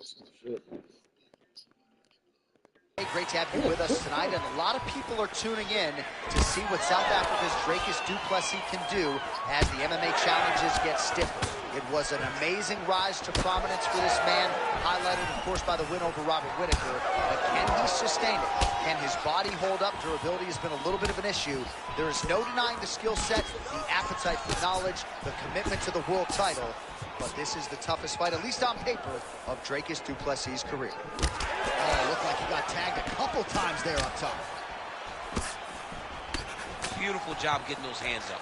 Shit. Hey, great to have you with us tonight, and a lot of people are tuning in to see what South Africa's Dricus du Plessis can do as the MMA challenges get stiffer. It was an amazing rise to prominence for this man, highlighted, of course, by the win over Robert Whittaker. But can he sustain it? Can his body hold up? Durability has been a little bit of an issue. There is no denying the skill set, the appetite for knowledge, the commitment to the world title. But this is the toughest fight, at least on paper, of Dricus du Plessis' career. Oh, looked like he got tagged a couple times there up top. Beautiful job getting those hands up.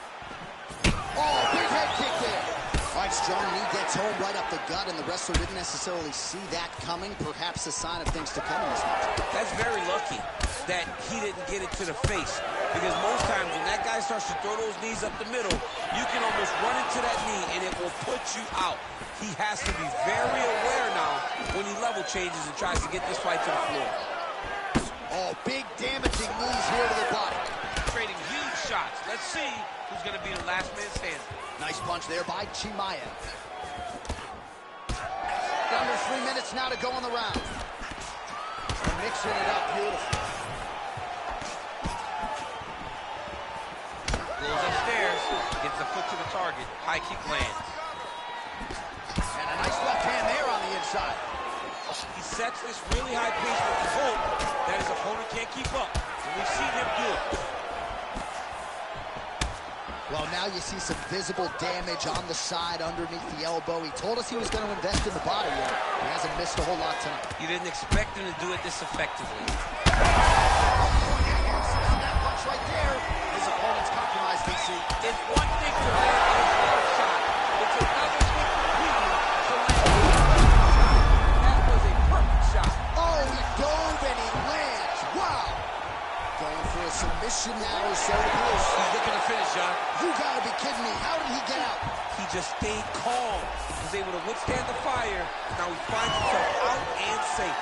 Oh, big head kick there. All right, strong knee gets home right up the gut, and the wrestler didn't necessarily see that coming. Perhaps a sign of things to come in this match. That's very lucky that he didn't get it to the face, because most times when that guy starts to throw those knees up the middle, you can almost run into that knee and it will put you out. He has to be very aware now when he level changes and tries to get this fight to the floor. Oh, big damaging knees here to the body. Trading huge shots. Let's see who's going to be the last man standing. Nice punch there by Chimaev. Under 3 minutes now to go in the round. And mixing it up beautifully. Goes upstairs, gets the foot to the target. High kick lands. And a nice left hand there on the inside. He sets this really high pace with the hope that his opponent can't keep up. And we've seen him do it. Well, now you see some visible damage on the side underneath the elbow. He told us he was going to invest in the body, and he hasn't missed a whole lot tonight. You didn't expect him to do it this effectively. That punch right there. His opponent's compromised, DC. It's one thing to land a hard shot. It's another thing completely to land a shot. That was a perfect shot. Oh, he dove and he lands. Wow. Going for a submission now, or so it is. He's looking to finish, John. You gotta be kidding me. How did he get out? He just stayed calm. He was able to withstand the fire. Now he finds himself out and safe.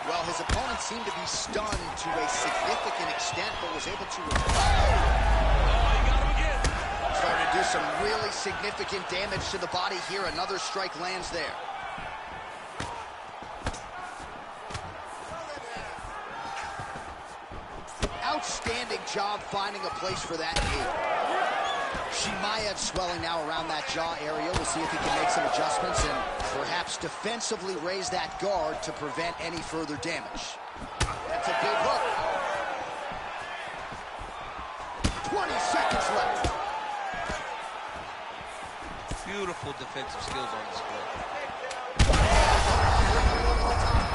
Well, his opponent seemed to be stunned to a significant extent, but was able to recover. Oh, he got him again. Starting to do some really significant damage to the body here. Another strike lands there. Outstanding job finding a place for that knee. Chimaev swelling now around that jaw area. We'll see if he can make some adjustments and perhaps defensively raise that guard to prevent any further damage. That's a big hook. 20 seconds left. Beautiful defensive skills on display.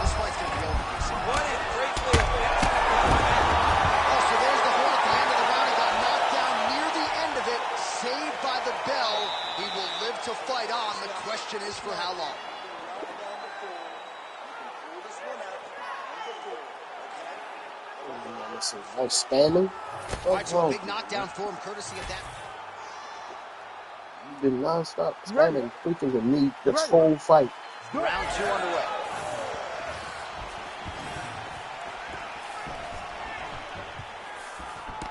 This fight's going to be over. What a great way of finishing. So there's the horn at the end of the round. He got knocked down near the end of it. Saved by the bell. He will live to fight on. The question is for how long. Nice spamming. All right, so a big knockdown for him, courtesy of that. You did non-stop spamming, freaking the knee this whole fight. Round 2 underway.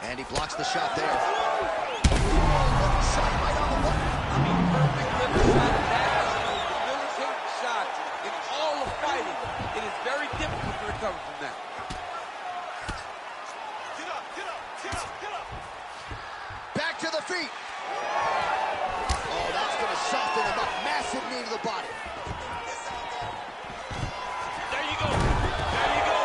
And he blocks the shot there. Shot right on the button. I mean, perfect liver shot. That is the most debilitating shot in all of fighting. It is very difficult to recover from that. Get up, get up, get up, get up. Back to the feet. Oh, that's going to soften him up. Massive knee to the body. There you go. There you go.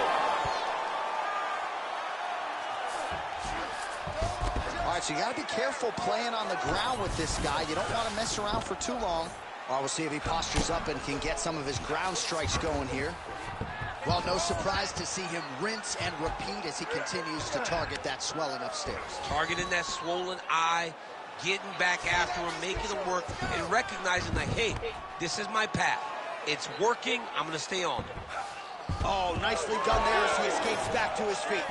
All right, so you got to be careful playing on the ground with this guy. You don't want to mess around for too long. Well, we'll see if he postures up and can get some of his ground strikes going here. Well, no surprise to see him rinse and repeat as he continues to target that swelling upstairs. Targeting that swollen eye, getting back after him, making him work, and recognizing that, hey, this is my path. It's working. I'm going to stay on it. Oh, nicely done there as he escapes back to his feet.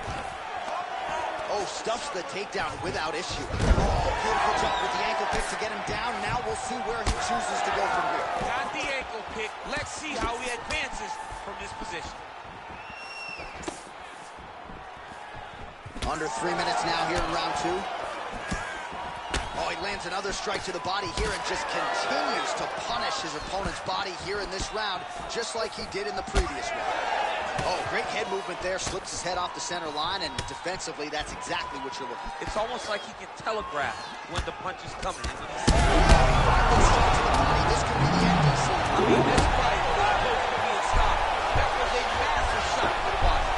Oh, stuffs the takedown without issue. Oh, beautiful job with the ankle pick to get him down. Now we'll see where he chooses to go from here. Got the ankle pick. Let's see how he advances from this position. Under 3 minutes now here in round 2. Oh, he lands another strike to the body here and just continues to punish his opponent's body here in this round, just like he did in the previous one. Oh, great head movement there, slips his head off the center line, and defensively, that's exactly what you're looking for. It's almost like he can telegraph when the punch is coming. And when This could be the end, DC. I mean, this fight is close to being stopped. That was a massive shot to the body.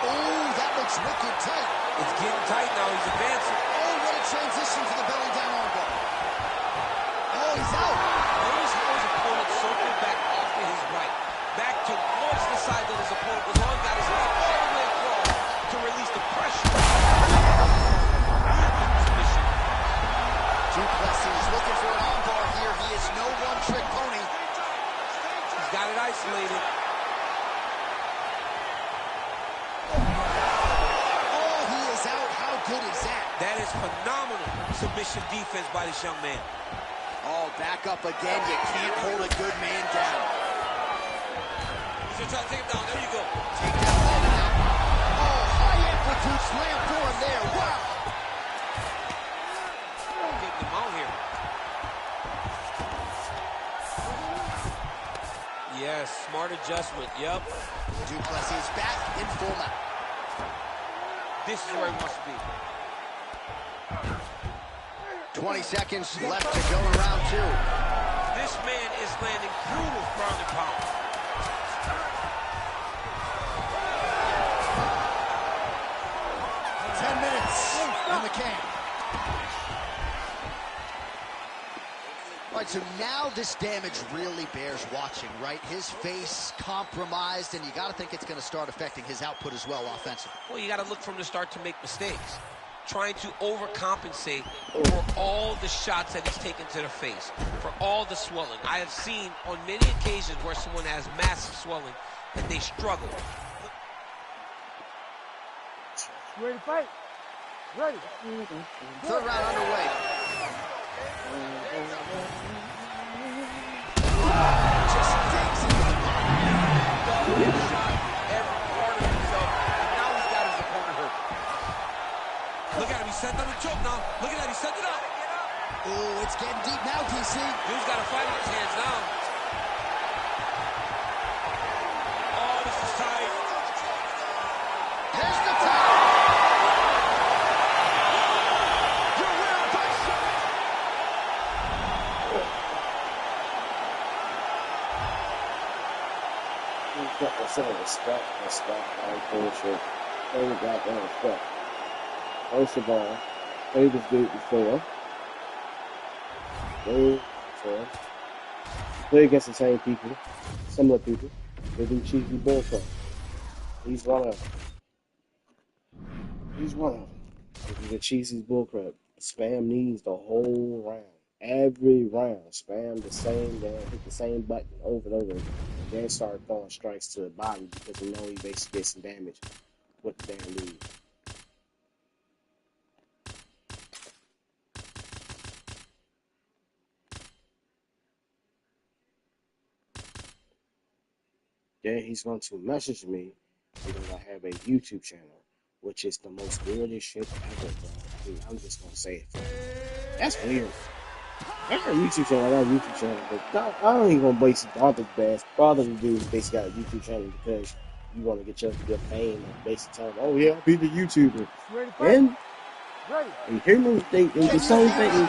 Oh, that looks wicked tight. It's getting tight now. He's advancing. Oh, what a transition to the belly down armbar. Oh, he's out. Notice how his opponent circled back off to his right. Back towards the side that his opponent was on, got his left all the way across to release the pressure. Duplessis looking for an armbar here. He is no one-trick pony. He's got it isolated. Oh, he is out. How good is that? That is phenomenal submission defense by this young man. Oh, back up again. You can't hold a good man down. He's going to try to take him down. There you go. Take that ball down. Oh, high amplitude slam for him there. Wow. Getting him out here. Yes, smart adjustment. Yep. Duplessis back in full mount. This is where he wants to be. 20 seconds left to go in round two. This man is landing brutal ground and pound. In the can. All right, so now this damage really bears watching, right? His face compromised, and you got to think it's going to start affecting his output as well offensively. Well, you got to look from the start to make mistakes. Trying to overcompensate for all the shots that he's taken to the face, for all the swelling. I have seen on many occasions where someone has massive swelling that they struggle. You ready to fight? Ready. Third round underway. Just digs into the body. Shot every part of himself, and now he's got his opponent hurt. Look at him, he's setting up the choke now. Look at that, he's setting it up. Oh, it's getting deep now, DC. Dude's got a fight in his hands now. Oh, this is tight. There's the tap. Respect, like bullshit. Ain't goddamn respect. First of all, played this dude before. Play against the same people, similar people. They do cheesy bullcrap. He's one of them. If you get cheesy bullcrap, spam needs the whole round. Every round, spam the same damn, hit the same button over and over again. And then start throwing strikes to the body because you know he basically gets some damage with the damn lead. Then he's going to message me because I have a YouTube channel, which is the most weirdest shit ever, bro. I mean, I'm just going to say it. That's weird. I got a YouTube channel, but I don't even gonna bother to do basically got a YouTube channel because you want to get your fame and basically tell them, oh yeah, I'll be the YouTuber. And you hear me? They the same thing.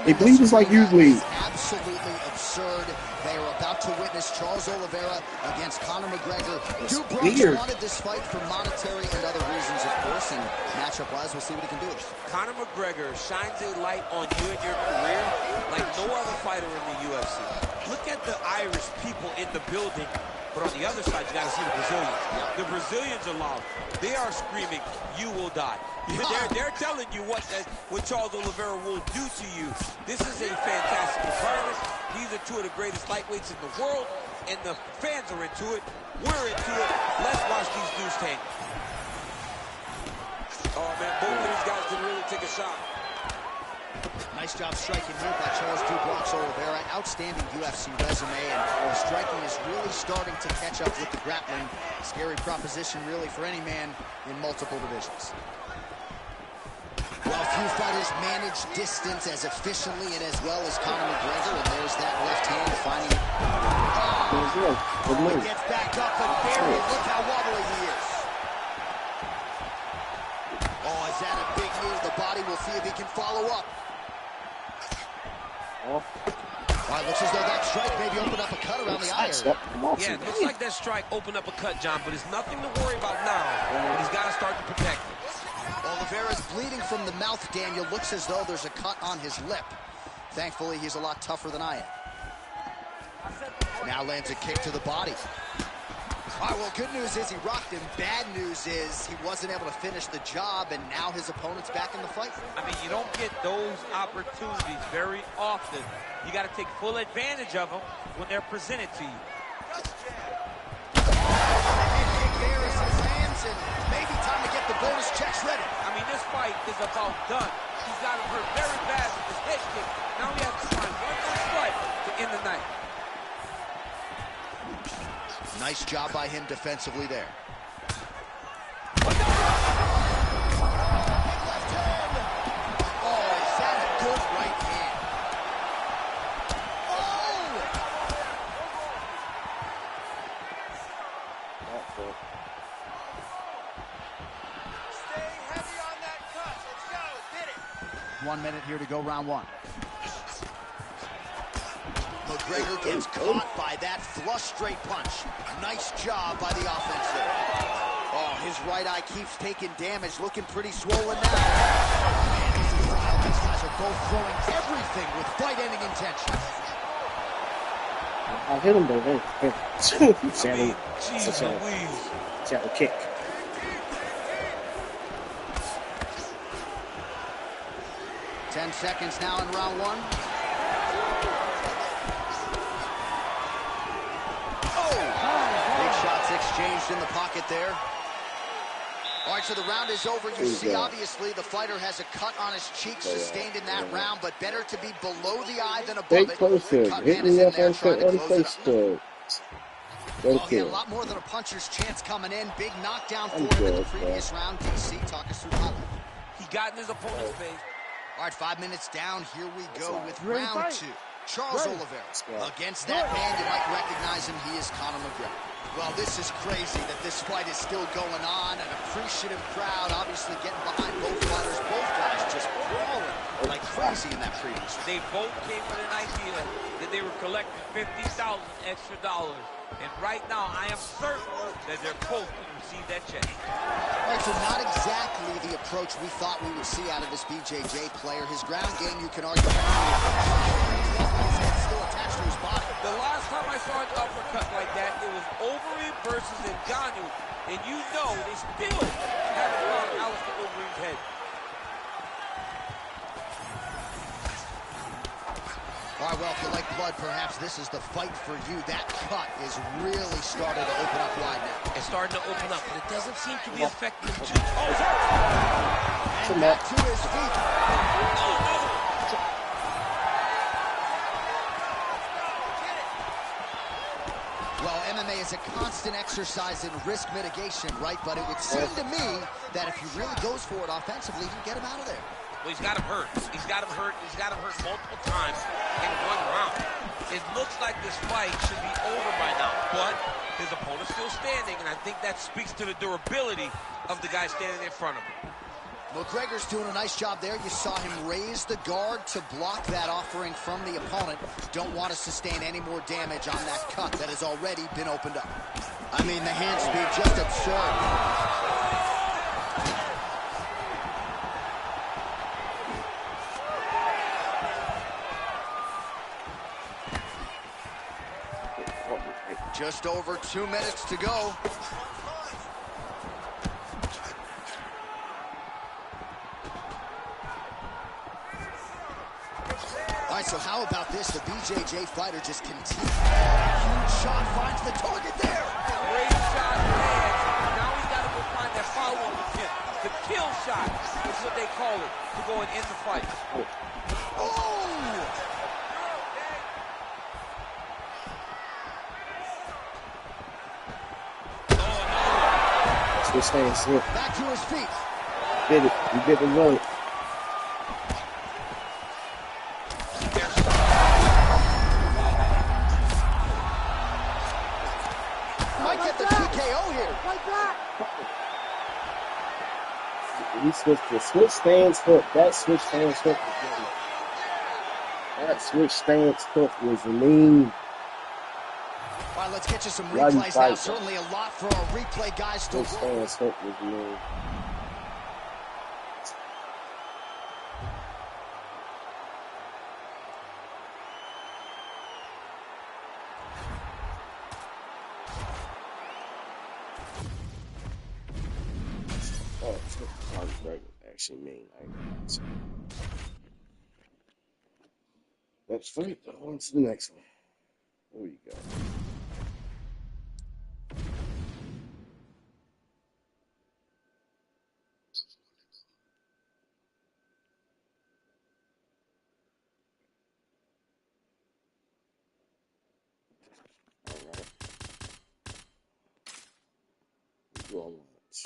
They believe it's like you believe. Absolutely absurd. They are about to witness Charles Oliveira against Conor McGregor. Two bros wanted this fight for monetary and other reasons, of course, and matchup-wise, we'll see what he can do with it. Conor McGregor shines a light on you and your career like no other fighter in the UFC. Look at the Irish people in the building, but on the other side, you got to see the Brazilians. The Brazilians are loud. They are screaming, "You will die." They're telling you what Charles Oliveira will do to you. This is a fantastic environment. These are two of the greatest lightweights in the world, and the fans are into it. We're into it. Let's watch these dudes tank. Oh, man, both of these guys can really take a shot. Nice job striking here by Charles Dubois Oliveira. Outstanding UFC resume, and the striking is really starting to catch up with the grappling. Scary proposition, really, for any man in multiple divisions. Well, few fighters manage distance as efficiently and as well as Conor McGregor, and there's that left hand finding it. Oh, he gets back up and buried. Look how wobbly he is. Oh, is that a big knee to the body? We'll see if he can follow up. All right, looks as though that strike maybe opened up a cut around the eye area. Yeah, it looks like that strike opened up a cut, John, but it's nothing to worry about now. But he's got to start to protect it. Oliveira's bleeding from the mouth, Daniel. Looks as though there's a cut on his lip. Thankfully, he's a lot tougher than I am. Now lands a kick to the body. All right, well, good news is he rocked him. Bad news is he wasn't able to finish the job, and now his opponent's back in the fight. I mean, you don't get those opportunities very often. You got to take full advantage of them when they're presented to you. There is his hands, and maybe time to get the bonus checks ready. I mean, this fight is about done. He's got him hurt very bad with his head kick. Now he has to find one more strike to end the night. Nice job by him defensively there. Oh, is that a good right hand? Oh! Stay heavy on that cut. Let's go. Hit it. 1 minute here to go, round one. McGregor gets caught by that flush straight punch. Nice job by the offense there. Oh, his right eye keeps taking damage, looking pretty swollen now. Man, this is wild. These guys are both throwing everything with fight-ending intentions. I hit him, though. Shadow kick. Ten seconds now in round one. Exchanged in the pocket there. All right, so the round is over. You see, obviously, the fighter has a cut on his cheek sustained in that round, but better to be below the eye than above it. Hit me up on Facebook. Well, he had a lot more than a puncher's chance coming in. Big knockdown for him in the previous round. DC, talk us through the highlight. He got in his opponent's face. All right, 5 minutes down. Here we go with round two. Charles Oliveira. Against that man, you might recognize him. He is Conor McGregor. Well, this is crazy that this fight is still going on. An appreciative crowd, obviously getting behind both fighters. Both guys just brawling like crazy in that previous. They both came with an idea that they were collecting $50,000 extra dollars. And right now, I am certain that they're both going to receive that check. All right, so not exactly the approach we thought we would see out of this BJJ player. His ground game, you can argue, his head still attached to his body. The last time I saw an uppercut like that, it was Overeem versus Ngannou. And you know they still haven't found Alistair Overeem's head. All right, well, if you like blood, perhaps this is the fight for you. That cut is really starting to open up wide now. It's starting to open up, but it doesn't seem to be affecting him too. And back to his feet. Well, MMA is a constant exercise in risk mitigation, right? But it would seem to me that if he really goes for it offensively, he can get him out of there. Well, he's got him hurt. He's got him hurt. He's got him hurt multiple times in one round. It looks like this fight should be over by now, but his opponent's still standing, and I think that speaks to the durability of the guy standing in front of him. McGregor's doing a nice job there. You saw him raise the guard to block that offering from the opponent. Don't want to sustain any more damage on that cut that has already been opened up. I mean, the hand speed just absurd. Just over 2 minutes to go. All right, so how about this? The BJJ fighter just continues. Huge shot finds the target there. Great shot lands. Now he's got to go find that follow-up attempt. The kill shot is what they call it to go and end the fight. Oh! Back to his feet. Did it. You did it right. get the TKO here. Like that. He switched the switch stance hook. That switch stance hook was mean. That switch stance hook was mean. All right, let's get you some Bloody replays now. fight. Certainly a lot for our replay guys to Switch work. stance hook was mean. Oh, actually mean. That's fight. On to the next one. There we go. Alright. We go on once.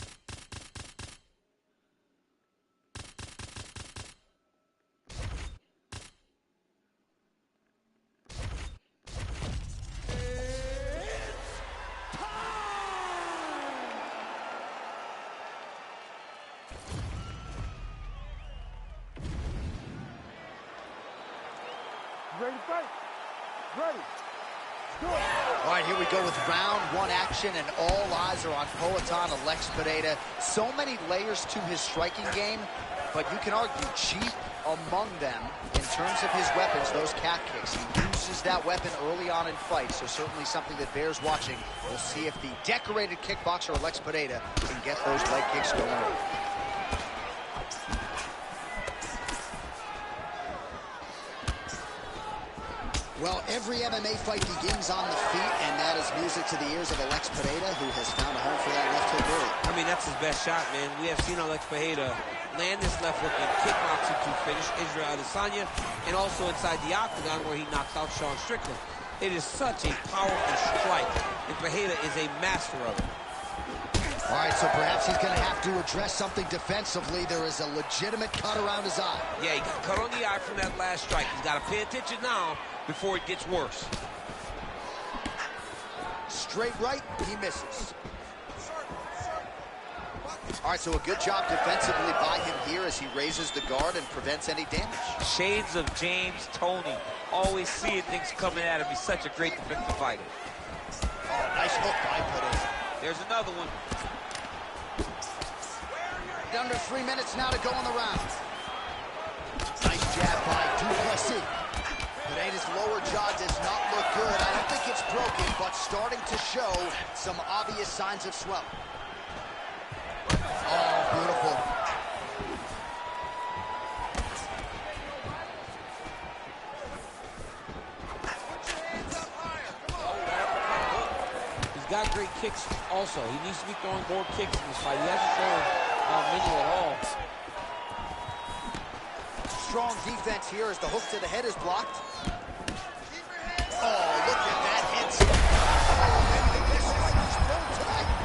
Ready to fight? Ready. Go. All right, here we go with round one action, and all eyes are on Poatan Alex Pereira. So many layers to his striking game, but you can argue chief among them in terms of his weapons, those cat kicks. He uses that weapon early on in fights, so certainly something that bears watching. We'll see if the decorated kickboxer Alex Pereira can get those leg kicks going early. Well, every MMA fight begins on the feet, and that is music to the ears of Alex Pereira, who has found a home for that left hook early. I mean, that's his best shot, man. We have seen Alex Pereira land this left hook in kickboxing to finish Israel Adesanya, and also inside the octagon where he knocked out Sean Strickland. It is such a powerful strike, and Pereira is a master of it. All right, so perhaps he's going to have to address something defensively. There is a legitimate cut around his eye. Yeah, he got cut on the eye from that last strike. He's got to pay attention now before it gets worse. Straight right, he misses. All right, so a good job defensively by him here as he raises the guard and prevents any damage. Shades of James Toney. Always seeing things coming at him. He's such a great defensive fighter. Oh, nice hook by Pereira. There's another one. Under 3 minutes now to go in the round. Nice jab by Duplessis. Pereira's lower jaw does not look good. I don't think it's broken, but starting to show some obvious signs of swelling. Oh, beautiful. He's got great kicks also. He needs to be throwing more kicks in this fight. He hasn't thrown many at all. Strong defense here as the hook to the head is blocked. Oh, look at that head.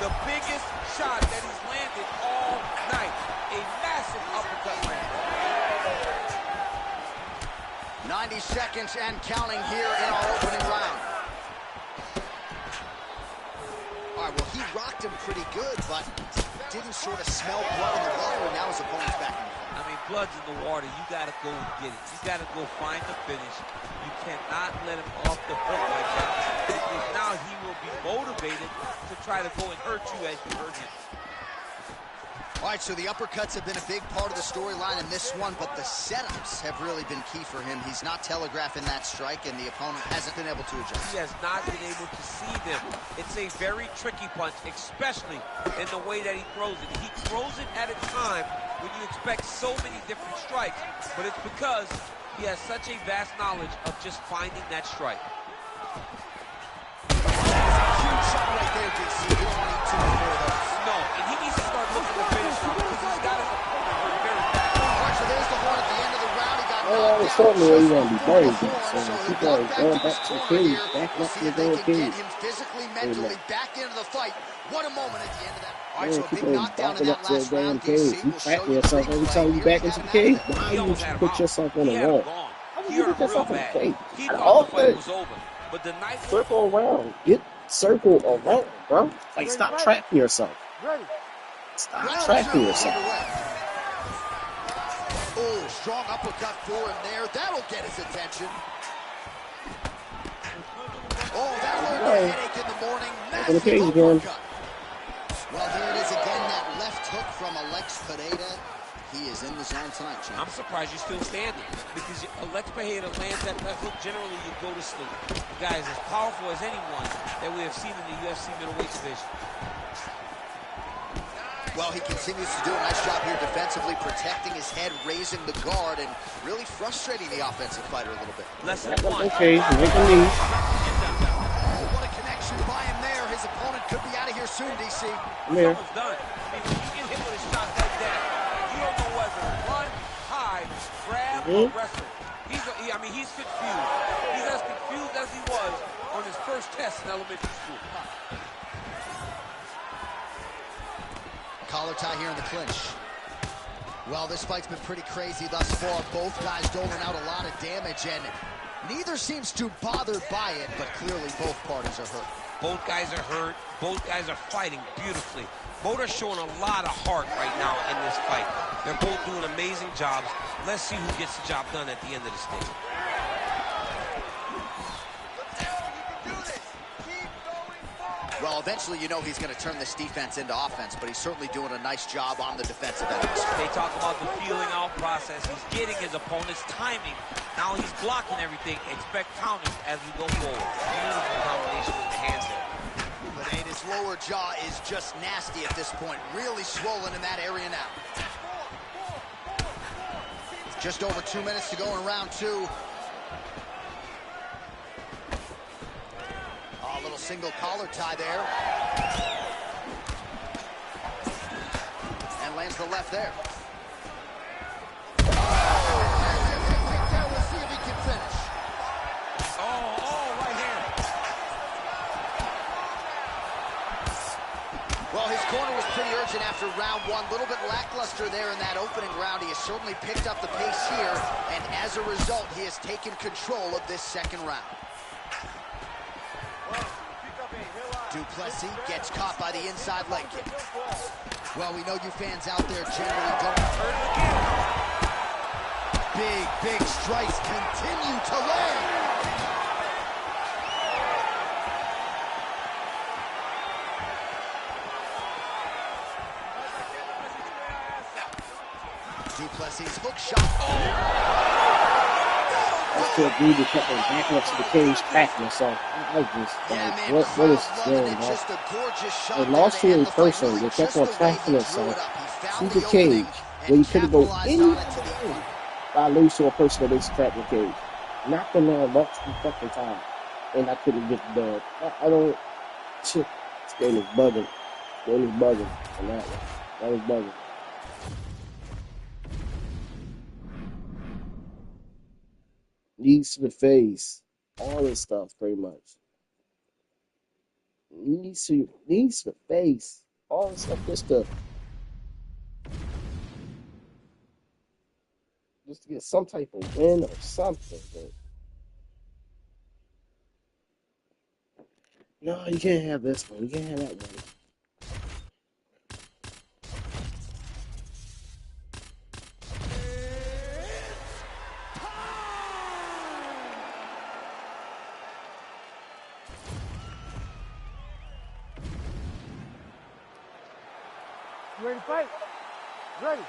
The biggest shot that he's landed all night. A massive uppercut land. 90 seconds and counting here in our opening round. All right, well, he rocked him pretty good, but didn't sort of smell blood in the water, and now his opponent's back in the fight. I mean, blood's in the water. You got to go and get it. You got to go find the finish. You cannot let him off the hook like that, because now he will be motivated to try to go and hurt you as you hurt him. All right, so the uppercuts have been a big part of the storyline in this one, but the setups have really been key for him. He's not telegraphing that strike, and the opponent hasn't been able to adjust. He has not been able to see them. It's a very tricky punch, especially in the way that he throws it. He throws it at a time when you expect so many different strikes, but it's because he has such a vast knowledge of just finding that strike. Huge shot right there, DC. You don't need two more of those. No, and he needs to start looking to finish now because he's got his opponent hurt very bad. All right, so there's the horn at the end of the round. He got Well, I was knocked told me out. he gonna be Just crazy, before the so horn, people he'll are get going back back to the his cage, corner back here. We'll up to see the if they damn can get cage. him physically, mentally back into the fight. What a moment at the end of that. All right, Man, so a big people are knockdown in backing that up to the last damn round. cage. DC You will trap show you yourself every replay. time you Here back we into got the him cage. out of there. Why He you almost had him put out. yourself on He the had him wall? gone. How He you hurt put real yourself in the bad. cage? He Out of thought all the fight things. was over, but the night was Circle around. Get circle around, bro. Like, stop Fight. trapping yourself. Ready. Stop Round trapping two is yourself. underway. Oh, strong uppercut for him there. That'll get his attention. Oh, that will be a headache in the morning. Open the cage Massive again. uppercut. Well, there it is again, that left hook from Alex Pereira. He is in the zone tonight, champ. I'm surprised you're still standing because Alex Pereira lands that left hook. Generally, you go to sleep. The guy is as powerful as anyone that we have seen in the UFC middleweight division. Well, he continues to do a nice job here defensively, protecting his head, raising the guard, and really frustrating the offensive fighter a little bit. Lesson one. Okay, make a knee. Oh, what a connection by him there. His opponent could be out of here soon, DC. Come here. Almost done. I mean, when you get hit with a shot like that, you don't know whether to run, hide, grab, or wrestle. He's confused. He's as confused as he was on his first test in elementary school. Collar tie here in the clinch. Well, this fight's been pretty crazy thus far. Both guys doling out a lot of damage, and neither seems too bothered by it, but clearly both parties are hurt. Both guys are hurt. Both guys are fighting beautifully. Both are showing a lot of heart right now in this fight. They're both doing amazing jobs. Let's see who gets the job done at the end of the stage. Well, eventually, you know he's going to turn this defense into offense, but he's certainly doing a nice job on the defensive end. They talk about the feeling out process. He's getting his opponent's timing. Now he's blocking everything. Expect counters as we go forward. Beautiful combination with the hands there. But his lower jaw is just nasty at this point. Really swollen in that area now. Just over 2 minutes to go in round two. A little single collar tie there. And lands the left there. We'll see if he can finish. Right hand. Well, his corner was pretty urgent after round one. A little bit lackluster there in that opening round. He has certainly picked up the pace here, and as a result, he has taken control of this second round. Duplessis gets caught by the inside leg kick. Well, we know you fans out there generally don't hurt again. Big strikes continue to land. Duplessis hook shot. This poor dude that kept on backing up to the cage, cracking himself. I was just like, what is going on? They lost to a person that kept on cracking himself to the cage where he couldn't go anywhere by losing to a person that is trapped in the cage. Knocked him down multiple fucking times, and I couldn't get the dub. I don't. Shit, this game is bugging. This game is bugging on that one. That was bugging. Knees to the face, all this stuff, pretty much. Knees to the face, all this stuff, just to get some type of win or something. But no, you can't have this one. You can't have that one. You ready to fight? Ready.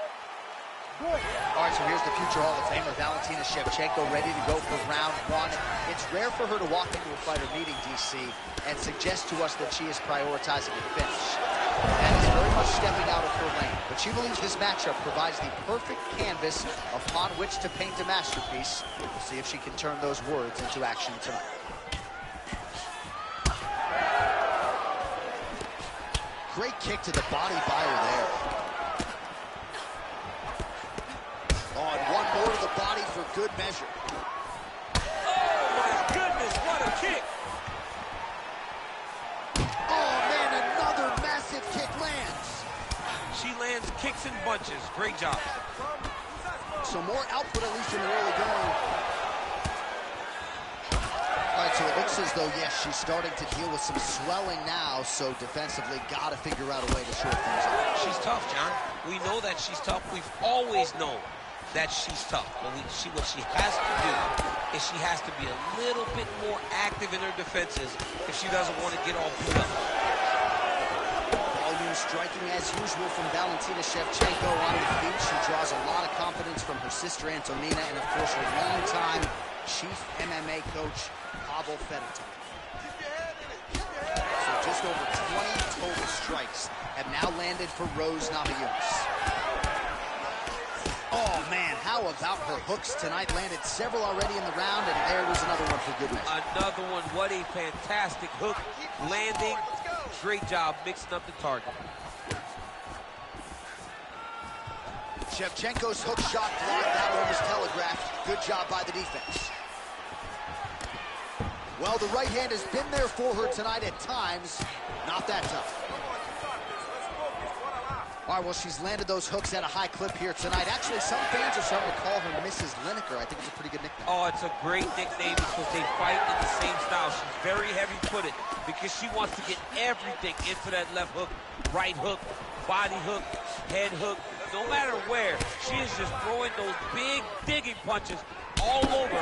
Good. All right, so here's the future Hall of Famer, Valentina Shevchenko, ready to go for round one. It's rare for her to walk into a fighter meeting, DC, and suggest to us that she is prioritizing a finish. And is very much stepping out of her lane. But she believes this matchup provides the perfect canvas upon which to paint a masterpiece. We'll see if she can turn those words into action tonight. Great kick to the body by her there. Oh, and one more to the body for good measure. Oh, my goodness, what a kick. Oh, man, another massive kick lands. She lands kicks in bunches. Great job. So more output, at least in the early going. All right, so So it looks as though, yes, she's starting to deal with some swelling now, so defensively got to figure out a way to shore things up. She's tough, John. We know that she's tough. We've always known that she's tough. But what she has to do is she has to be a little bit more active in her defenses if she doesn't want to get all beat up. Volume striking as usual from Valentina Shevchenko on the feet. She draws a lot of confidence from her sister Antonina and, of course, her longtime chief MMA coach, Pavel Fedotov. So just over 20 total strikes have now landed for Rose Namajunas. Oh, man, how about her hooks tonight? Landed several already in the round, and there was another one for good measure. Another one. What a fantastic hook landing. Great job mixing up the target. Shevchenko's hook shot blocked. That one was telegraphed. Good job by the defense. Well, the right hand has been there for her tonight at times. Not that tough. All right, well, she's landed those hooks at a high clip here tonight. Actually, some fans are starting to call her Mrs. Lineker. I think it's a pretty good nickname. Oh, it's a great nickname because they fight in the same style. She's very heavy-footed because she wants to get everything into that left hook, right hook, body hook, head hook. No matter where, she is just throwing those big digging punches all over.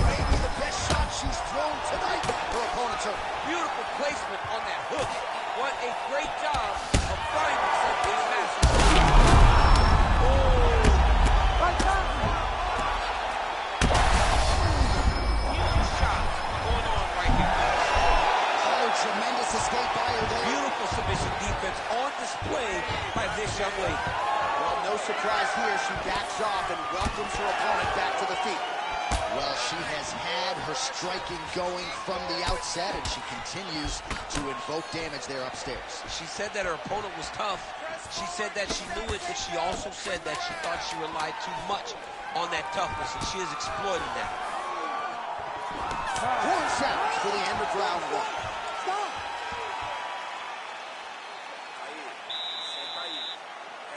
Maybe the best shot she's thrown tonight. Her opponent's hurt. Beautiful placement on that hook. What a great job of finding something massive. Oh! Huge shots going on right here. Oh, tremendous escape by her there. Beautiful submission defense on display by this young lady. Well, no surprise here. She backs off and welcomes her opponent back to the feet. Well, she has had her striking going from the outset, and she continues to invoke damage there upstairs. She said that her opponent was tough. She said that she knew it, but she also said that she thought she relied too much on that toughness, and she is exploiting that. Horn sounds for the end of round one. Aí, senta aí.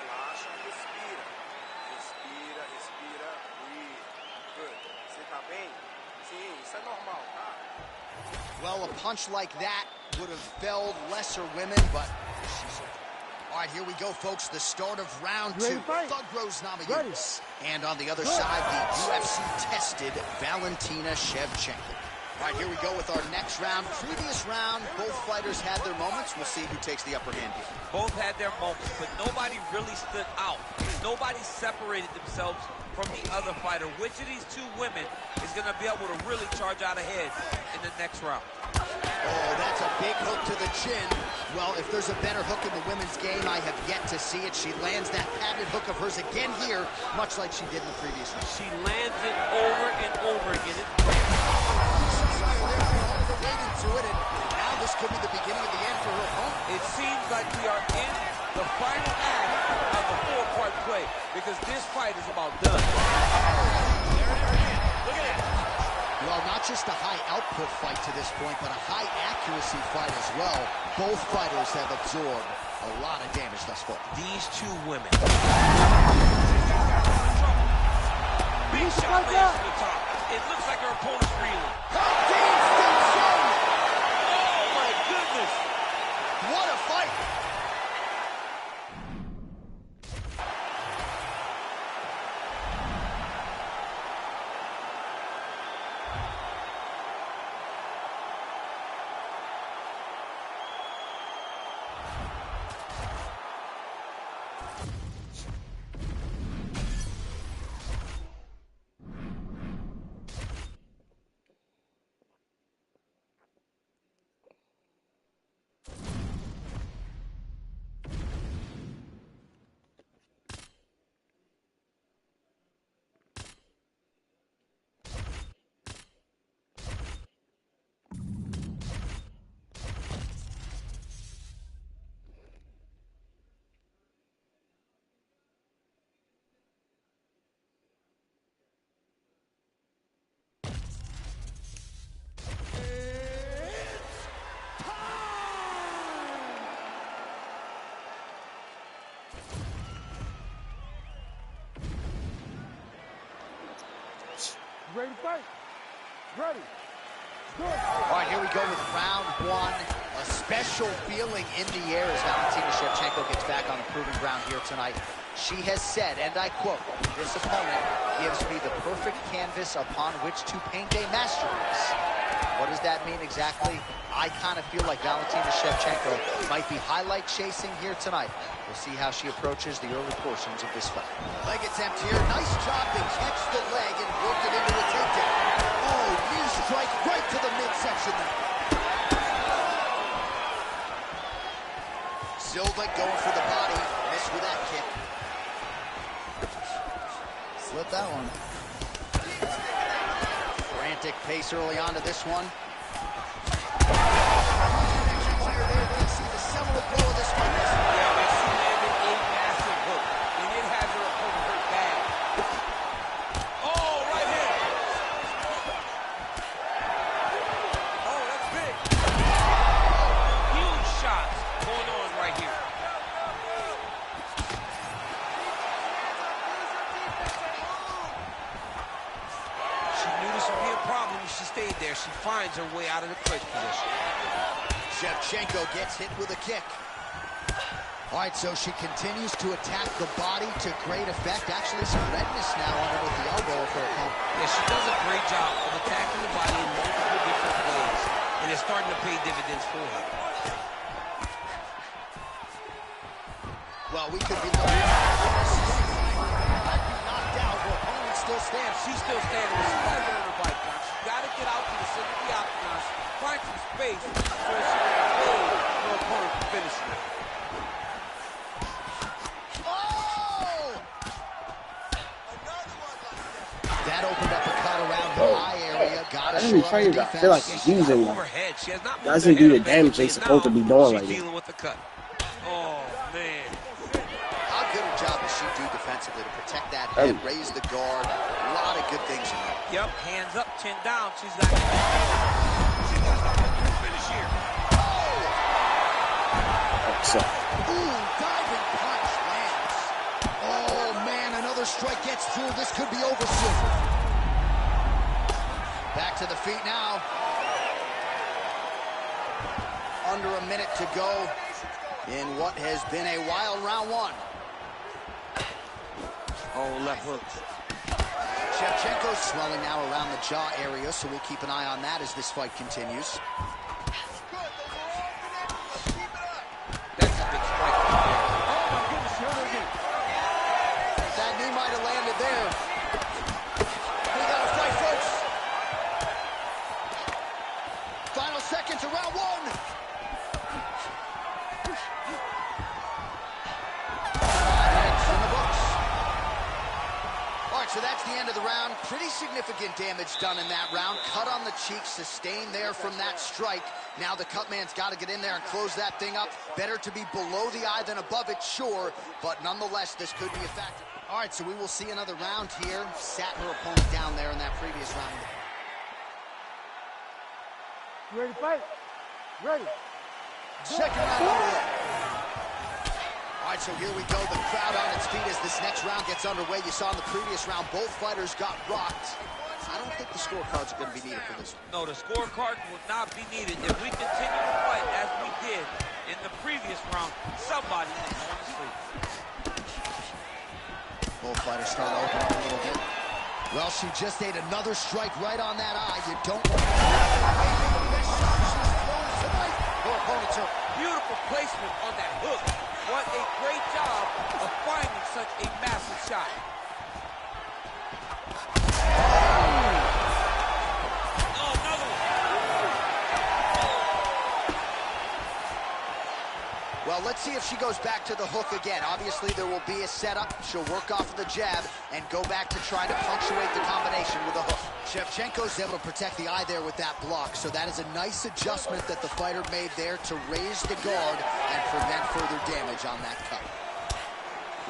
Relaxa, respira. Respira, respira. Good. Você tá bem? Sim, isso é normal, tá? Well, a punch like that would have felled lesser women, but she's... All right, here we go, folks. The start of round two. Thug Rose Namajunas. And on the other side, the UFC-tested Valentina Shevchenko. All right, here we go with our next round. Previous round, both fighters had their moments. We'll see who takes the upper hand here. Both had their moments, but nobody really stood out. Nobody separated themselves from the other fighter. Which of these two women is going to be able to really charge out ahead in the next round? Oh, that's a big hook to the chin. Well, if there's a better hook in the women's game, I have yet to see it. She lands that patented hook of hers again here, much like she did in the previous round. She lands it over and over again. To it, and now this could be the beginning of the end for her opponent. It seems like we are in the final act of the four-part play because this fight is about done. There it is again. Look at it. Well, not just a high output fight to this point, but a high accuracy fight as well. Both fighters have absorbed a lot of damage thus far. These two women. Big shot lands to the top. It looks like her opponent's reeling. What a fight! Ready to fight? Ready. Good. All right, here we go with round one. A special feeling in the air as Valentina Shevchenko gets back on the proving ground here tonight. She has said, and I quote, "This opponent gives me the perfect canvas upon which to paint a masterpiece." What does that mean exactly? I kind of feel like Valentina Shevchenko might be highlight chasing here tonight. We'll see how she approaches the early portions of this fight. Leg attempt here. Nice job to catch the leg and work it into a takedown. Oh, knee strike right to the midsection there. Silva going for the body. Missed with that kick. Slip that one. Frantic pace early on to this one. See the seminal blow of this one. Yeah, man, she landed a massive hook, and it has her opponent hurt bad. Oh, right hand. Oh, that's big. Huge shots going on right here. She knew this would be a problem if she stayed there. She finds her way out of the clinch position. Shevchenko gets hit with a kick. All right, so she continues to attack the body to great effect. Actually, some redness now underneath the elbow of her opponent. Yeah, she does a great job of attacking the body in multiple different ways, and it's starting to pay dividends for her. Well, we could be looking at this. Might be knocked out. Her opponent still stands. She's still standing. She's got to get on her bike now. She's got to get out to the center of the octagon, find some space so she can hold her opponent from finishing her. That opened up a cut around her eye area. Got to Every show up fighter, the I feel like defense. he's using them. Overhead. She has not moved Doesn't her do head the damage they effectively, supposed to be and doing now right she's now. dealing with the cut. Oh, man. How good a job does she do defensively to protect that head, raise the guard? A lot of good things in there. Yep, hands up, chin down. She's got to finish here. So, Ooh, diving punch lands. Oh, man, another strike gets through. This could be over soon. Back to the feet now. Under a minute to go in what has been a wild round one. Oh, left hook. Shevchenko's swelling now around the jaw area, so we'll keep an eye on that as this fight continues. That's a big strike right there. Oh my goodness, here it again. That knee might have landed there. We got to fight, folks. Final seconds of round one. So that's the end of the round. Pretty significant damage done in that round. Cut on the cheek, sustained there from that strike. Now the cut man's got to get in there and close that thing up. Better to be below the eye than above it, sure. But nonetheless, this could be a factor. All right, so we will see another round here. Sat her opponent down there in that previous round. You ready to fight? Ready. Second round underway. All right, so here we go. The crowd on its feet as this next round gets underway. You saw in the previous round, both fighters got rocked. I don't think the scorecards are going to be needed for this one. No, the scorecard will not be needed. If we continue to fight as we did in the previous round, somebody is going to sleep. Both fighters start to open up a little bit. Well, she just ate another strike right on that eye. You don't want to... Her opponent's hurt. Beautiful placement on that hook. What a great job of finding such a massive shot. Oh, another one. Well, let's see if she goes back to the hook again. Obviously, there will be a setup. She'll work off of the jab and go back to try to punctuate the combination with a hook. Shevchenko's able to protect the eye there with that block, so that is a nice adjustment that the fighter made there to raise the guard and prevent further damage on that cut.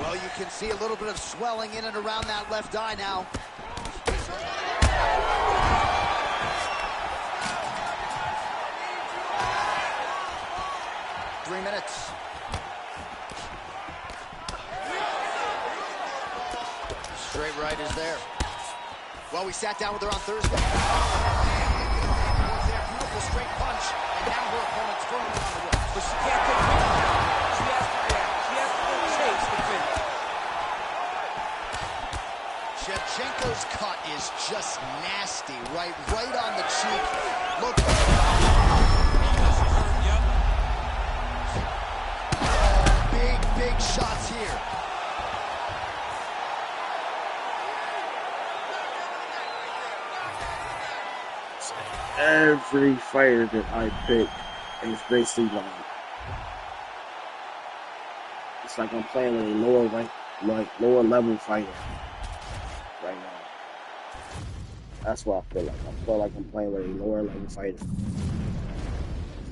Well, you can see a little bit of swelling in and around that left eye now. 3 minutes. Straight right is there. Well, we sat down with her on Thursday. punch, and now her opponent's firmly on the ropes. But she can't take pictures now. She has to react. She has to go chase the finish. Shevchenko's cut is just nasty, right on the cheek. Look. Yep. Big shots here. Every fighter that I pick is basically like, it's like I'm playing with a lower level fighter right now. That's what I feel like. I feel like I'm playing with a lower level fighter.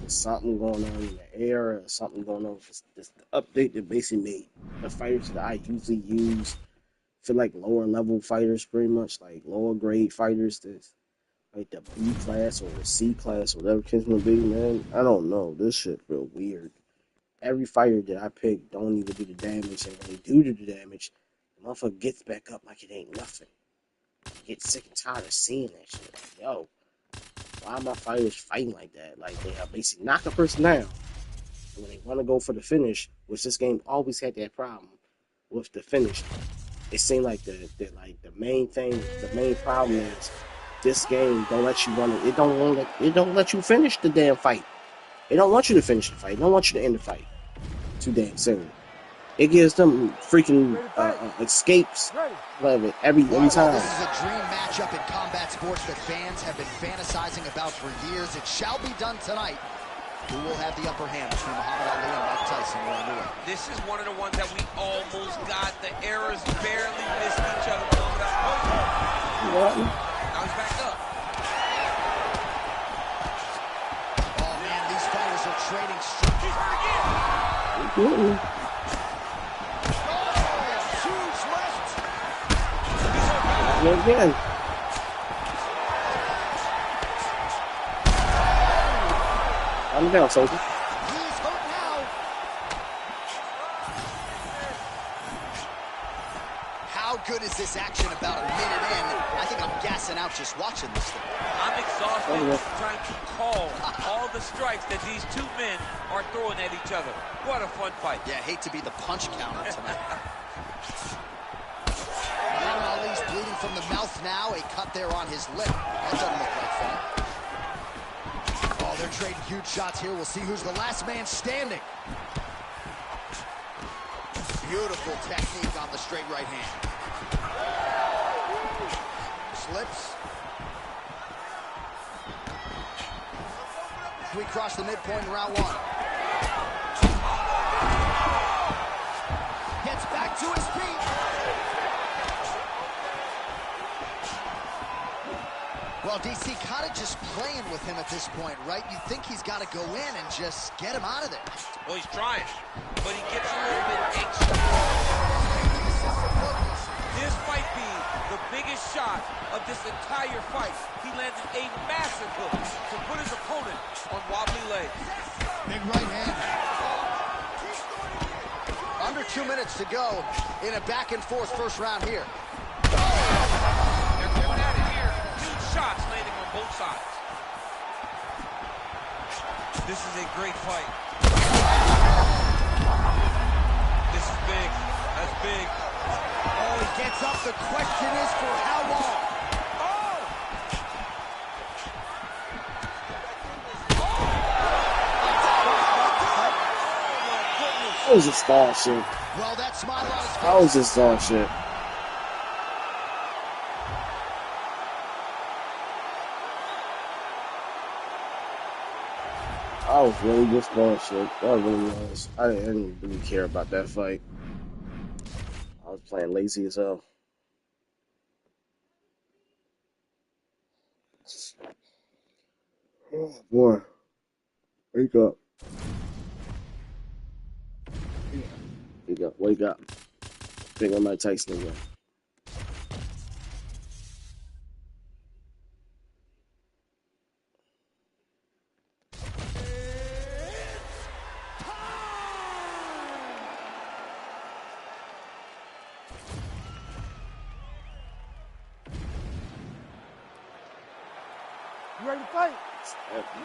There's something going on in the air, or something going on. This update that basically made the fighters that I usually use feel like lower level fighters, pretty much like lower grade fighters. That's like the B class or the C class, or whatever the case may be, man. I don't know. This shit feel weird. Every fighter that I pick don't even do the damage, and when they do the damage, the motherfucker gets back up like it ain't nothing. I get sick and tired of seeing that shit. Like, yo, why are my fighters fighting like that? Like, they are basically knock a person down, and when they want to go for the finish, which this game always had that problem with the finish, it seemed like the main problem is this game don't let you run it. It don't let you finish the damn fight. It don't want you to finish the fight. It don't want you to end the fight too damn soon. It gives them freaking escapes every Well, time. this is a dream matchup in combat sports that fans have been fantasizing about for years. It shall be done tonight. Who will have the upper hand between Muhammad Ali and Mike Tyson? We're on the way. This is one of the ones that we almost got. The errors barely missed each other. Now he's back up. Oh, man, these fighters are trading straight. He's hurt again. Mm-hmm. Huge left. Again. I'm down, soldier. He's hurt now. How good is this action about a minute in? I think I'm gassing out just watching this thing. I'm exhausted trying to call all the strikes that these two men are throwing at each other. What a fun fight. Yeah, hate to be the punch counter tonight. Muhammad Ali's bleeding from the mouth now. A cut there on his lip. That doesn't look like fun. Oh, they're trading huge shots here. We'll see who's the last man standing. Beautiful technique on the straight right hand. Slips. We cross the midpoint in round one. Gets back to his feet. Well, DC kind of just playing with him at this point, right? You think he's got to go in and just get him out of there. Well, he's trying, but he gets a little bit anxious. This might be the biggest shot of this entire fight. He landed a massive hook to put his opponent on wobbly legs. Big right hand. Under 2 minutes to go in a back-and-forth first round here. They're going at it here. Huge shots landing on both sides. This is a great fight. This is big. That's big. Oh, he gets up. The question is for how long? That was just dog shit. Well, that smile on his face. That was just dog shit. I was really just dog shit. That really was. I didn't really care about that fight. I was playing lazy as hell. Oh boy. Wake up. Wake up. Think I might Tyson again. You ready to fight?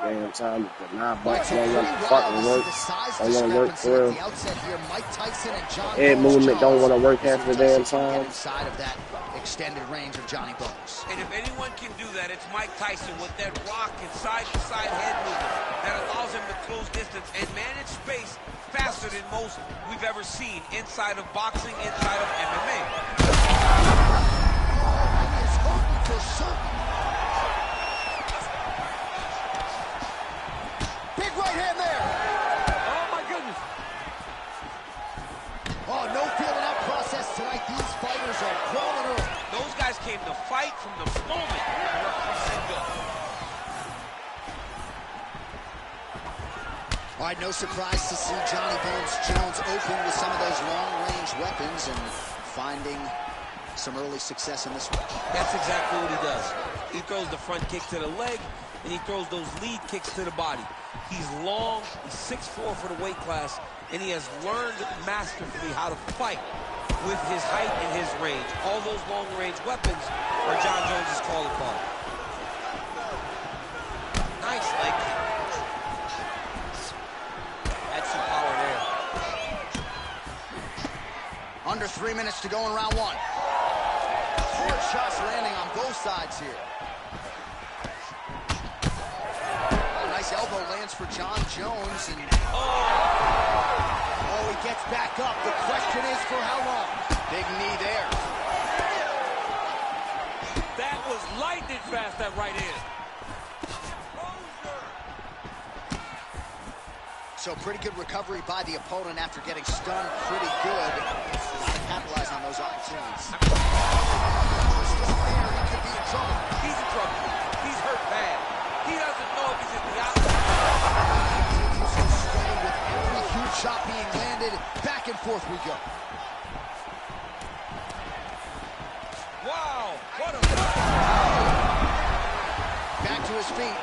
Damn time, but nah, Well, Bucks it's a don't want pretty to wild to fucking see work. the size Don't want to work discrepancy for at real. the outset here. Mike Tyson and John Head Bones movement don't Jones. want to work As half the Tyson damn can get time. inside of that extended range of Johnny Bones. And if anyone can do that, it's Mike Tyson with that rock and side-to-side head movement that allows him to close distance and manage space faster than most we've ever seen inside of boxing, inside of MMA. He is hurting for certain. Big right hand there. Oh, my goodness. Oh, no feeling out process tonight. These fighters are brawling early. Those guys came to fight from the moment the referee said go. All right, no surprise to see Johnny Bones Jones open with some of those long-range weapons and finding some early success in this one. That's exactly what he does. He throws the front kick to the leg, and he throws those lead kicks to the body. He's long, he's 6'4" for the weight class, and he has learned masterfully how to fight with his height and his range. All those long-range weapons are John Jones' calling card. Nice leg kick. That's some power there. Under 3 minutes to go in round one. Hard shots landing on both sides here. Nice elbow lands for John Jones. And oh, he gets back up. The question is for how long? Big knee there. That was lightning fast, that right hand. So pretty good recovery by the opponent after getting stunned pretty good. Got to capitalize on those opportunities. He could be in trouble. He's in trouble. He's hurt bad. He doesn't know if he's in the outside. Continues to sway with every huge shot being landed. Back and forth we go. Wow, what a... Back to his feet.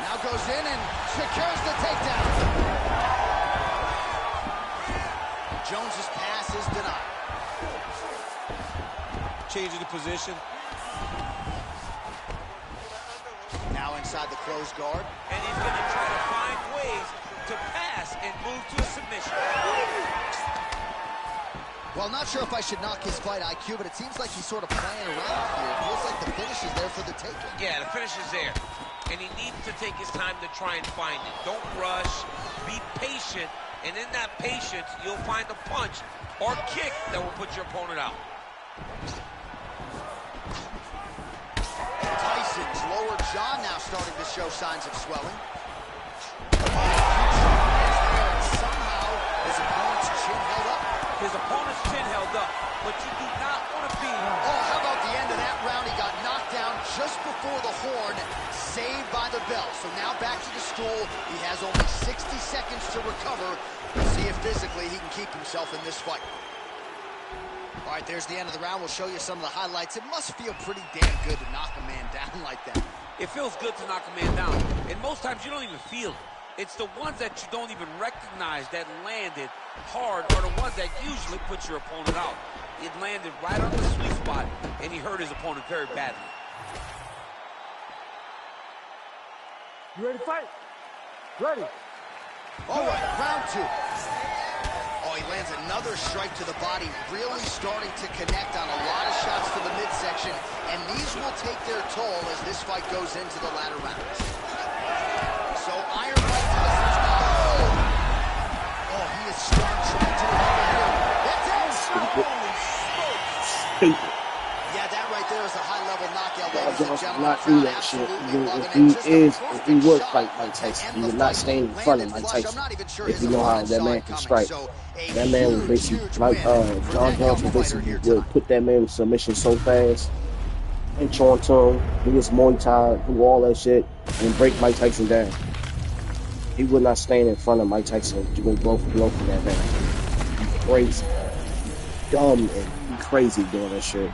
Now goes in and secures the takedown. Jones's pass is denied. Changing the position. Now inside the closed guard. And he's going to try to find ways to pass and move to a submission. Well, not sure if I should knock his fight IQ, but it seems like he's sort of playing around here. It feels like the finish is there for the taking. Yeah, the finish is there. And he needs to take his time to try and find it. Don't rush. Be patient. And in that patience, you'll find a punch or kick that will put your opponent out. Tyson's lower jaw now starting to show signs of swelling. Somehow, his opponent's chin held up. His opponent's chin held up, but you do not want to be... Oh, how about the end of that round? He got knocked down just before the horn, saved by the bell. So now back to the stool. He has only 60 seconds to recover. We'll see if physically he can keep himself in this fight. All right, there's the end of the round. We'll show you some of the highlights. It must feel pretty damn good to knock a man down like that. It feels good to knock a man down, and most times you don't even feel it. It's the ones that you don't even recognize that landed hard are the ones that usually put your opponent out. It landed right on the sweet spot, and he hurt his opponent very badly. You ready to fight? Ready. All right, round two. Oh, he lands another strike to the body, really starting to connect on a lot of shots to the midsection, and these will take their toll as this fight goes into the latter rounds. So Iron Mike Tyson's oh, he is strong trying to recover here. That's it! Holy smokes! Stupid. Yeah, that right there is a high-level knockout, John ladies and Jones would gentlemen. not do that shit. If he would fight Mike Tyson, he would not stand in front of Mike Tyson. If you know how that man can strike. That man would basically, John Jones would basically put that man in submission so fast, and onto him, do his Muay Thai, do all that shit, and break Mike Tyson down. He would not stand in front of Mike Tyson to go blow for blow for that man. He's crazy. Dumb and crazy doing that shit.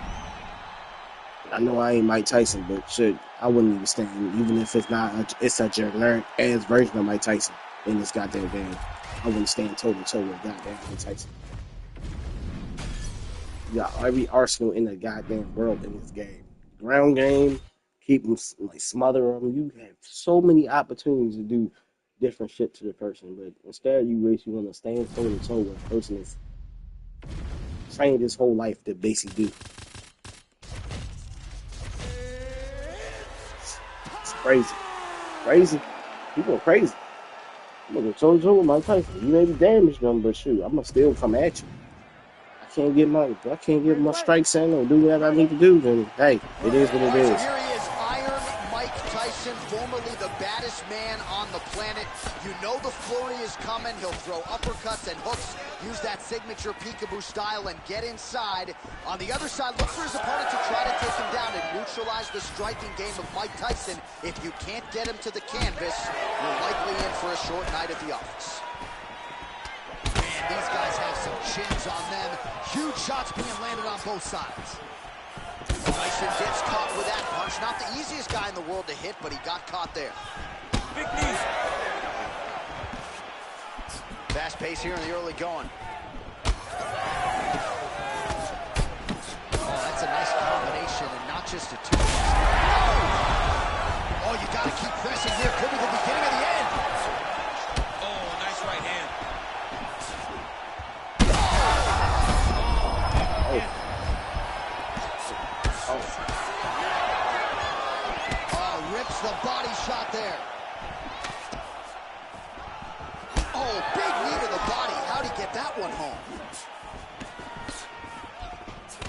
I know I ain't Mike Tyson, but shit, I wouldn't even stand, even if it's not, it's a generic ass version of Mike Tyson in this goddamn game. I wouldn't stand toe to toe with goddamn Mike Tyson. You got every arsenal in the goddamn world in this game. Ground game, keep them, like smother them. You have so many opportunities to do different shit to the person, but instead you want to stand toe to toe with a person that's trained his whole life to basically do. It's crazy. Crazy. People are crazy. I'm gonna go toe to toe with Mike Tyson. You may be damaged them, but shoot, I'm gonna still come at you. I can't get my strikes in or do whatever I need to do, then hey, it is what it All right, is. so here he is, Iron Mike Tyson, formerly the baddest man on the planet. You know the flurry is coming. He'll throw uppercuts and hooks, use that signature peekaboo style and get inside. On the other side, look for his opponent to try to take him down and neutralize the striking game of Mike Tyson. If you can't get him to the canvas, you're likely in for a short night at the office. Man, these guys have some chins on them. Huge shots being landed on both sides. Tyson gets caught with that punch. Not the easiest guy in the world to hit, but he got caught there. Big knee. Fast pace here in the early going. Oh, that's a nice combination, and not just a two. Oh, you got to keep pressing here. Could be the beginning of the end. Oh, nice right hand. Oh, rips the body shot there. Oh, big knee to the body. How'd he get that one home?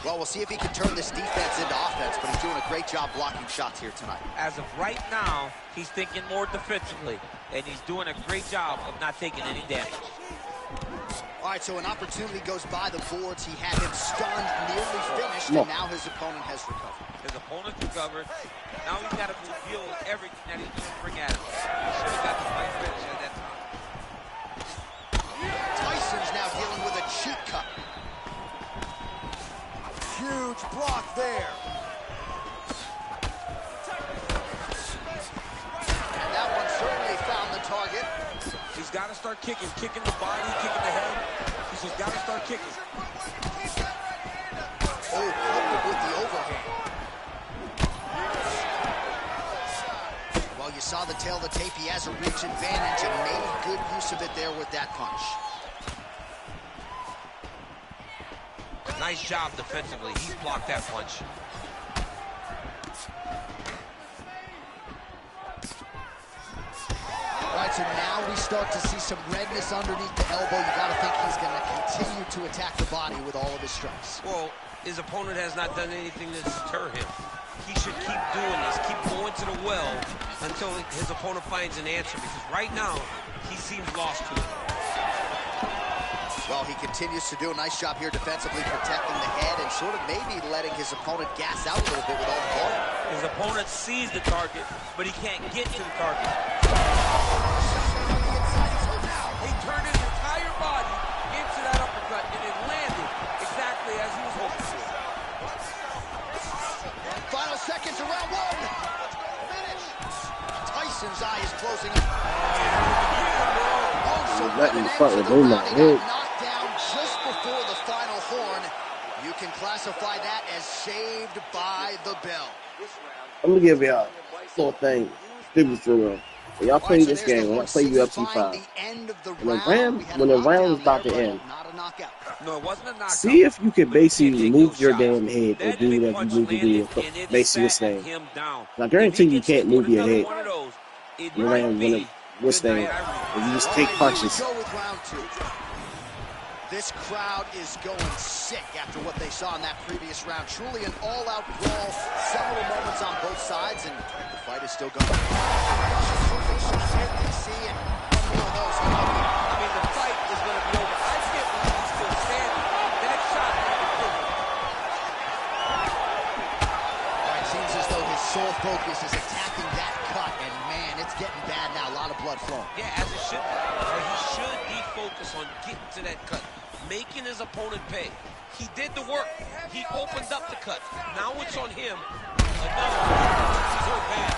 Well, we'll see if he can turn this defense into offense, but he's doing a great job blocking shots here tonight. As of right now, he's thinking more defensively, and he's doing a great job of not taking any damage. All right, so an opportunity goes by the boards. He had him stunned, nearly finished, and now his opponent has recovered. His opponent's recovered. Now he's got to deal with everything that he's going to bring at him. He should have got the fight finish at that time. Tyson's now dealing with a cheek cut. Huge block there. And that one certainly found the target. He's got to start kicking the body, kicking the head. He's just got to start kicking. Oh, coupled with the overhand. Well, you saw the tail of the tape. He has a reach advantage and made good use of it there with that punch. Nice job defensively. He blocked that punch. All right, so now we start to see some redness underneath the elbow. You got to think he's going to continue to attack the body with all of his strikes. Well, his opponent has not done anything to deter him. He should keep doing this, keep going to the well until his opponent finds an answer, because right now, he seems lost to it. Well, he continues to do a nice job here defensively, protecting the head and sort of maybe letting his opponent gas out a little bit with all the volume. His opponent sees the target, but he can't get to the target. He turned his entire body into that uppercut, and it landed exactly as he was hoping for. Final seconds of round one. Tyson's eye is closing. Also, Letting the fucking boom out head. knocked down just before the final horn. You can classify that as saved by the bell. I'm gonna give y'all a little thing. Stupid for real. When y'all play this game, when I play UFC 5, when the round is about to end, No, it wasn't a knockout. see if you can basically He move took your no shots. damn head or That do big whatever punch you need to do landed, to and it basically sat stand. him down. I guarantee If he you gets can't hit move with your another head. one of those, it When might I'm be gonna withstand. good night, If you just take punches. Go with round two. This crowd is going sick after what they saw in that previous round. Truly an all-out brawl. Several moments on both sides, and the fight is still going. I mean, the fight is going to be over. I can't believe he's still standing. That shot had to kill him. All right, seems as though his sole focus is attacking that cut, and man, it's getting bad now. A lot of blood flowing. Yeah, as it should be. He should be focused on getting to that cut, making his opponent pay. He did the work. He opened up the cut. Now it's on him. Another one. He's hurt bad.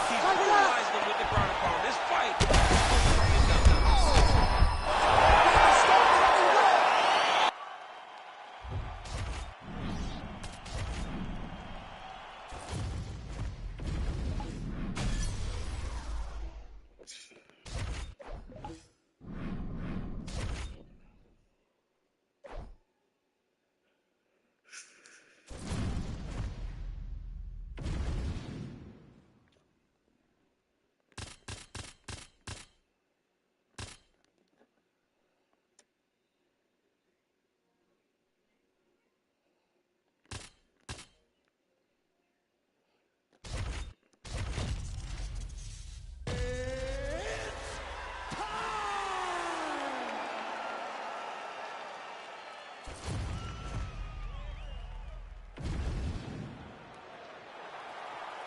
He's brutalized him with the ground and pound. This fight is done.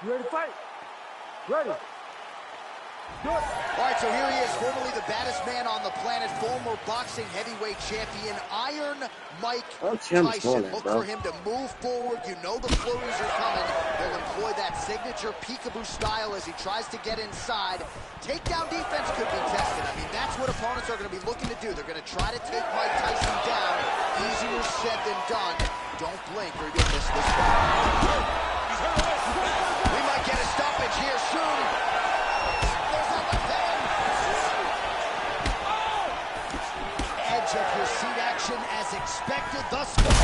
You ready to fight? Ready. Do it. All right, so here he is, formerly the baddest man on the planet, former boxing heavyweight champion, Iron Mike Tyson. Look for him to move forward. You know the flurries are coming. He'll employ that signature peekaboo style as he tries to get inside. Takedown defense could be tested. I mean, that's what opponents are going to be looking to do. They're going to try to take Mike Tyson down. Easier said than done. Don't blink or you'll miss this one. We might get a stoppage here soon. Edge of your seat action as expected thus far. So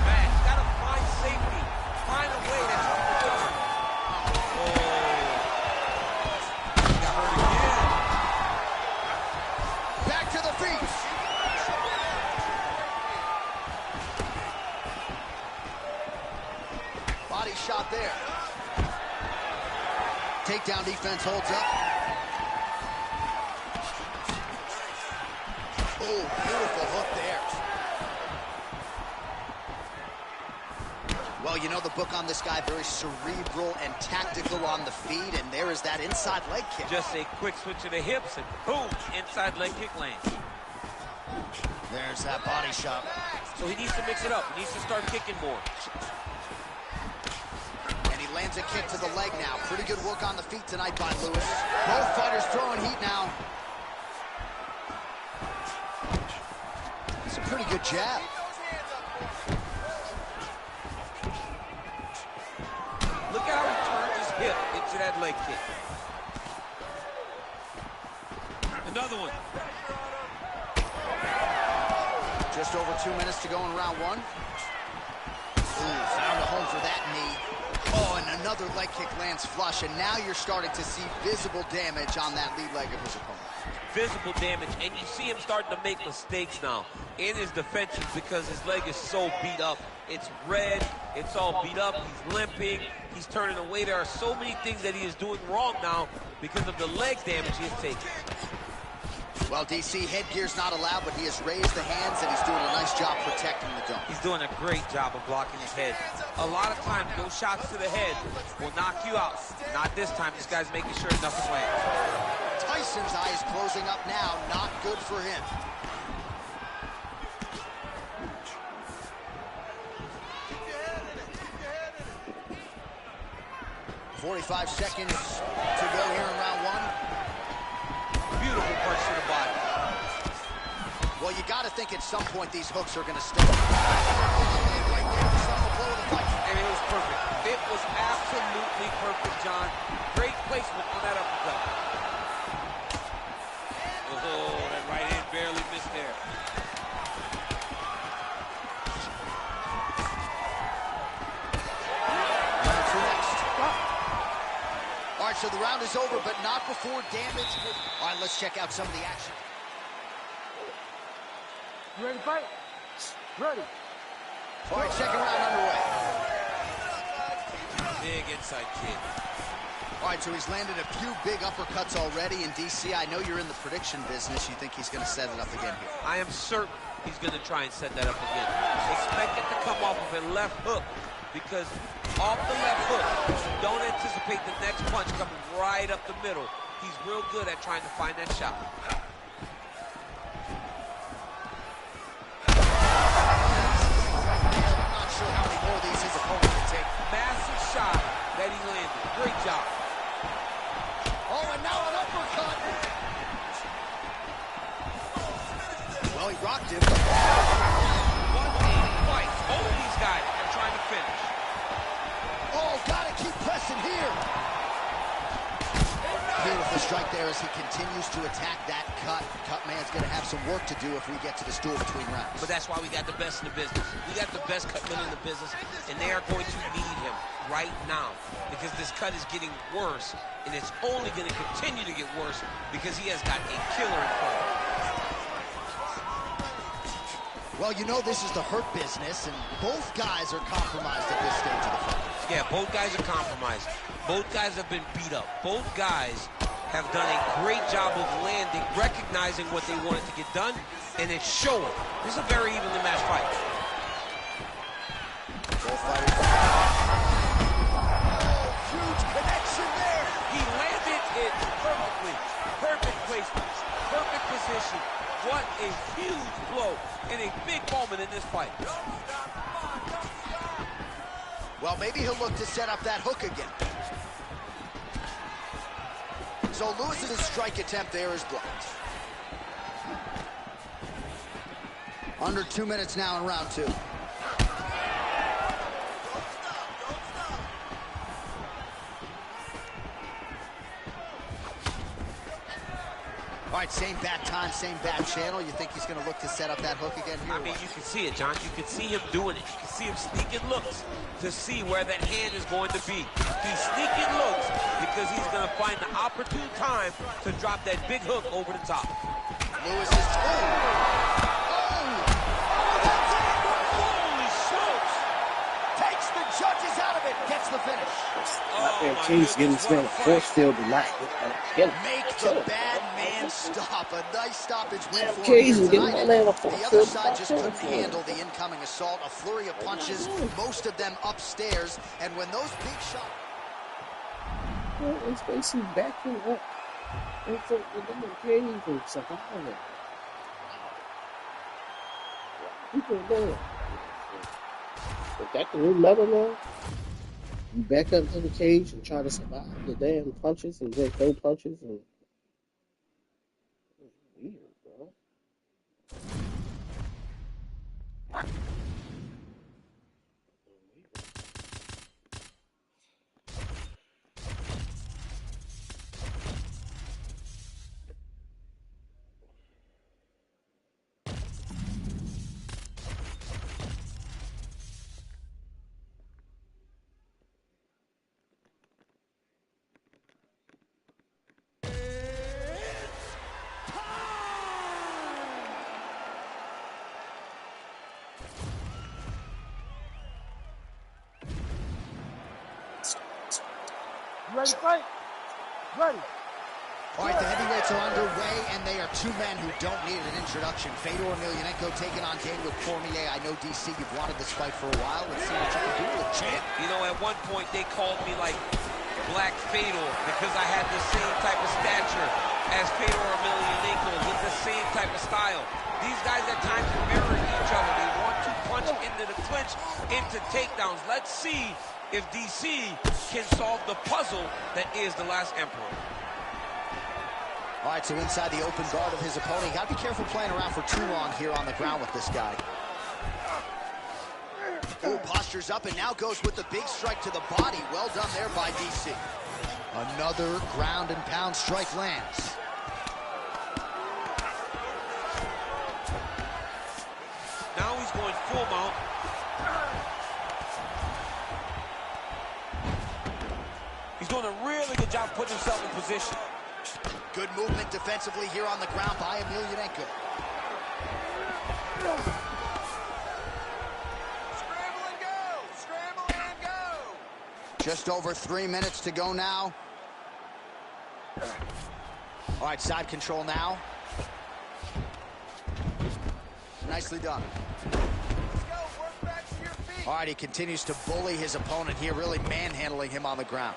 bad. You gotta find safety. Find a way that's overcome. Oh. Got hurt again. Back to the feet. Body shot there. Takedown defense holds up. Oh, beautiful hook there. Well, you know the book on this guy, very cerebral and tactical on the feet, and there is that inside leg kick. Just a quick switch of the hips, and boom, inside leg kick lands. There's that body shot. So he needs to mix it up. He needs to start kicking more. And he lands a kick to the leg now. Pretty good work on the feet tonight by Lewis. Both fighters throwing heat now. It's a pretty good jab. Look at how he turned his hip into that leg kick. Another one. Just over 2 minutes to go in round one. Ooh, found a home for that knee. Oh, and another leg kick lands flush, and now you're starting to see visible damage on that lead leg of his opponent. Visible damage, and you see him starting to make mistakes now in his defenses because his leg is so beat up. It's red, it's all beat up, he's limping, he's turning away. There are so many things that he is doing wrong now because of the leg damage he has taken. Well, DC, headgear's not allowed, but he has raised the hands, and he's doing a nice job protecting the dome. He's doing a great job of blocking his head. A lot of times, those shots to the head will knock you out. Not this time. This guy's making sure nothing lands. Tyson's eyes closing up now. Not good for him. "45 seconds to go here in round one." Beautiful punch to the body. Well, you got to think at some point these hooks are going to stick. Right there, the summer blow of the fight. And it was perfect. It was absolutely perfect, John. Great placement on that uppercut. Oh, that right hand barely missed there. Round two next. All right, so the round is over, but not before damage. All right, let's check out some of the action. You ready to fight? Ready. All right, second round underway. Big inside kick. All right, so he's landed a few big uppercuts already in DC. I know you're in the prediction business. You think he's going to set it up again here? I am certain he's going to try and set that up again. Expect it to come off of a left hook because off the left hook, don't anticipate the next punch coming right up the middle. He's real good at trying to find that shot. I'm not sure how many more of these his opponent can take. Massive shot that he landed. Great job. Oh, and now an uppercut. Well, he rocked him. What a fight. All of these guys are trying to finish. Oh, gotta keep pressing here. Beautiful strike there as he continues to attack that cut. Cut man's gonna have some work to do if we get to this duel between rounds. But that's why we got the best in the business. We got the best cut men in the business, and they are going to need him right now because this cut is getting worse, and it's only going to continue to get worse because he has got a killer in front of him. Well, you know this is the hurt business, and both guys are compromised at this stage of the fight. Yeah, both guys are compromised. Both guys have been beat up. Both guys have done a great job of landing, recognizing what they wanted to get done, and it's showing. This is a very evenly matched fight. Both fighters. placement, perfect position. What a huge blow in a big moment in this fight. Well, maybe he'll look to set up that hook again. So Lewis's strike attempt there is blocked. Under 2 minutes now in round 2. All right, same bat time, same bat channel. You think he's going to look to set up that hook again here? I mean, you can see it, John. You can see him doing it. You can see him sneaking looks to see where that hand is going to be. He's sneaking looks because he's going to find the opportune time to drop that big hook over the top. Lewis is... Holy smokes! Takes the judges out of it, gets the finish. And K's getting smelled force field to not Make the bad man stop. A nice stoppage win for K's him. getting The other side just couldn't handle the incoming assault. A flurry of punches, most of them upstairs. And when those big shots... Well, it's basically backing up in front of them and K's and surviving. People are doing. Is that the new level now? You back up to the cage and try to survive the damn punches and just throw punches and weird, bro. You ready to fight? Ready. All right, the heavyweights are underway, and they are two men who don't need an introduction. Fedor Emelianenko taking on Daniel Cormier. I know, DC, you've wanted this fight for a while. Let's see what you can do with it, champ. You know, at one point, they called me, like, Black Fedor because I had the same type of stature as Fedor Emelianenko with the same type of style. These guys at times mirror each other. They want to punch into the clinch, into takedowns. Let's see if DC can solve the puzzle that is the last Emperor. All right, so inside the open guard of his opponent. You got to be careful playing around for too long here on the ground with this guy. Ooh, postures up and now goes with the big strike to the body. Well done there by DC. Another ground and pound strike lands. Now he's going full mount. He's doing a really good job putting himself in position. Good movement defensively here on the ground by Emelianenko. Scramble and go! Scramble and go! Just over 3 minutes to go now. All right, side control now. Nicely done. Let's go! Work back to your feet! All right, he continues to bully his opponent here, really manhandling him on the ground.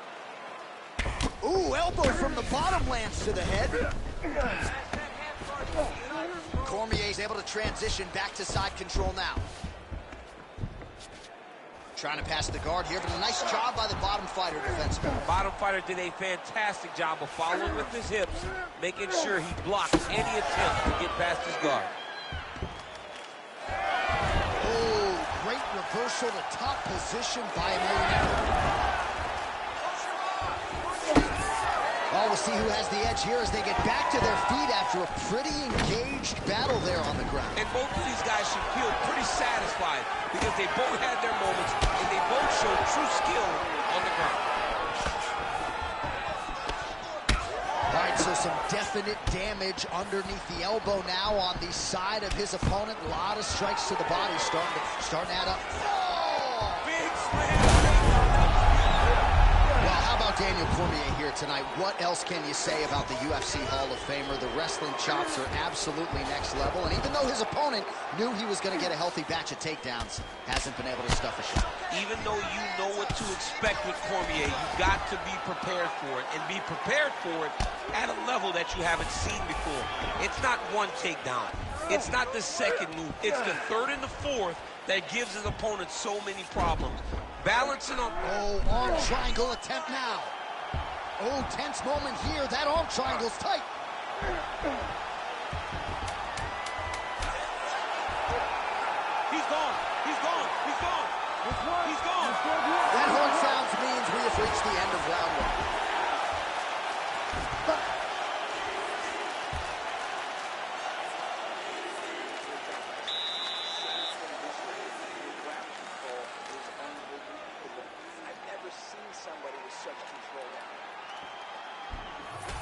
Ooh, elbow from the bottom lands to the head. Cormier's able to transition back to side control now. Trying to pass the guard here, but a nice job by the bottom fighter defensively. Bottom fighter did a fantastic job of following with his hips, making sure he blocked any attempt to get past his guard. Oh, great reversal to top position by Emelianenko. Oh, we'll see who has the edge here as they get back to their feet after a pretty engaged battle there on the ground. And both of these guys should feel pretty satisfied because they both had their moments and they both showed true skill on the ground. All right, so some definite damage underneath the elbow now on the side of his opponent. A lot of strikes to the body starting to add up. Oh! Big slam. Well, how about Daniel Cormier here tonight. What else can you say about the UFC Hall of Famer? The wrestling chops are absolutely next level, and even though his opponent knew he was going to get a healthy batch of takedowns, hasn't been able to stuff a shot. Even though you know what to expect with Cormier, you got to be prepared for it, and be prepared for it at a level that you haven't seen before. It's not one takedown. It's not the second move. It's the third and the fourth that gives his opponent so many problems. Balancing on... Oh, arm triangle attempt now. Oh, tense moment here. That arm triangle's tight. He's gone. He's gone. He's gone. He's gone. That horn sounds means we have reached the end of round one.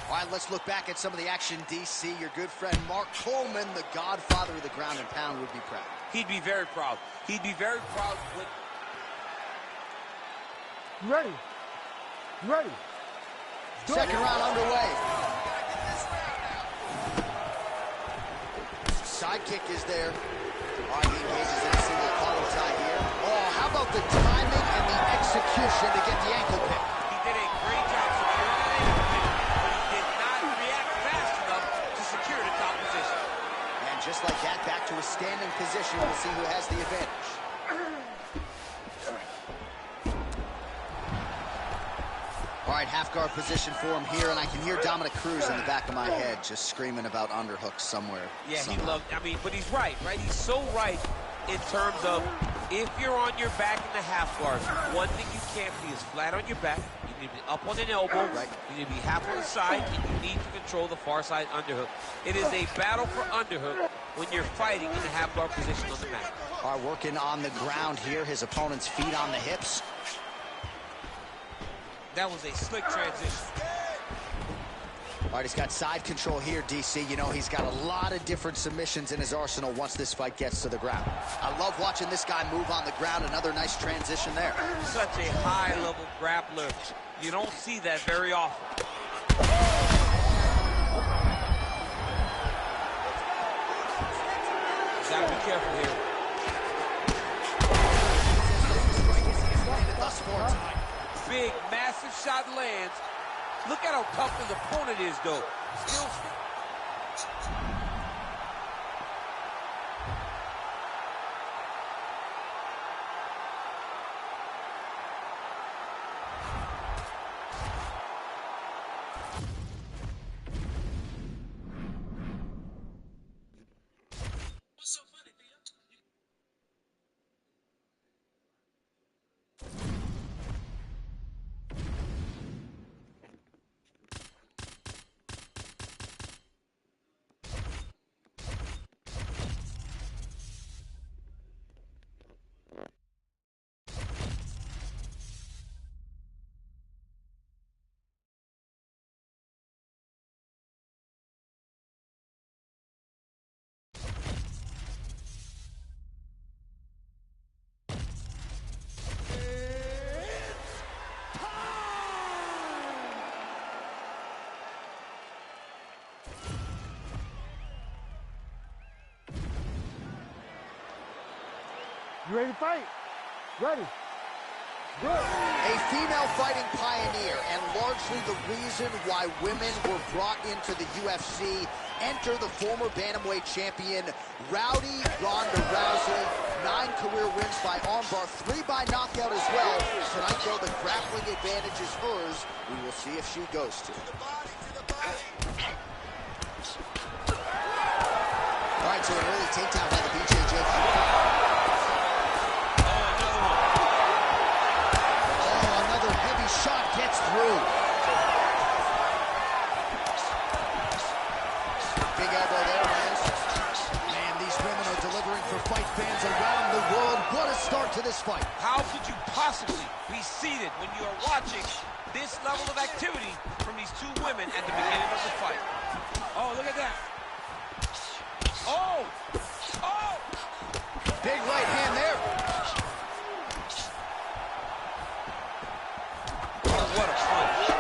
All right, let's look back at some of the action, DC. Your good friend Mark Coleman, the godfather of the ground and pound, would be proud. He'd be very proud. He'd be very proud with... Ready. Ready. Second round underway. Side kick is there. All right, he engages in a single collar tie here. Oh, how about the timing and the execution to get the ankle pick? He did a great job securing that ankle pick, but he did not react fast enough to secure the top position. And just like that, back to a standing position. We'll see who has the advantage. All right, half guard position for him here, and I can hear Dominic Cruz in the back of my head just screaming about underhooks somewhere. Yeah, somehow. he loved, I mean, but he's right? He's so right in terms of if you're on your back in the half guard, one thing you can't be is flat on your back. You need to be up on an elbow. Right. You need to be half on the side, and you need to control the far side underhook. It is a battle for underhook when you're fighting in the half guard position on the mat. All right, working on the ground here. His opponent's feet on the hips. That was a slick transition. All right, he's got side control here, DC. You know, he's got a lot of different submissions in his arsenal once this fight gets to the ground. I love watching this guy move on the ground. Another nice transition there. Such a high-level grappler. You don't see that very often. You gotta be careful here. Thus far tonight. Big, massive shot lands. Look at how tough his opponent is, though. Still... What's so funny, Theo? You ready to fight? Ready. Good. A female fighting pioneer and largely the reason why women were brought into the UFC. Enter the former bantamweight champion, Rowdy Ronda Rousey. 9 career wins by armbar, 3 by knockout as well. Tonight, though, the grappling advantage is hers. We will see if she goes to it. All right, so an early takedown by the BJJ. Shot gets through. Big elbow there, man. Man, these women are delivering for fight fans around the world. What a start to this fight. How could you possibly be seated when you are watching this level of activity from these two women at the beginning of the fight? Oh, look at that. Oh! Oh! Big right hand there. What a punch.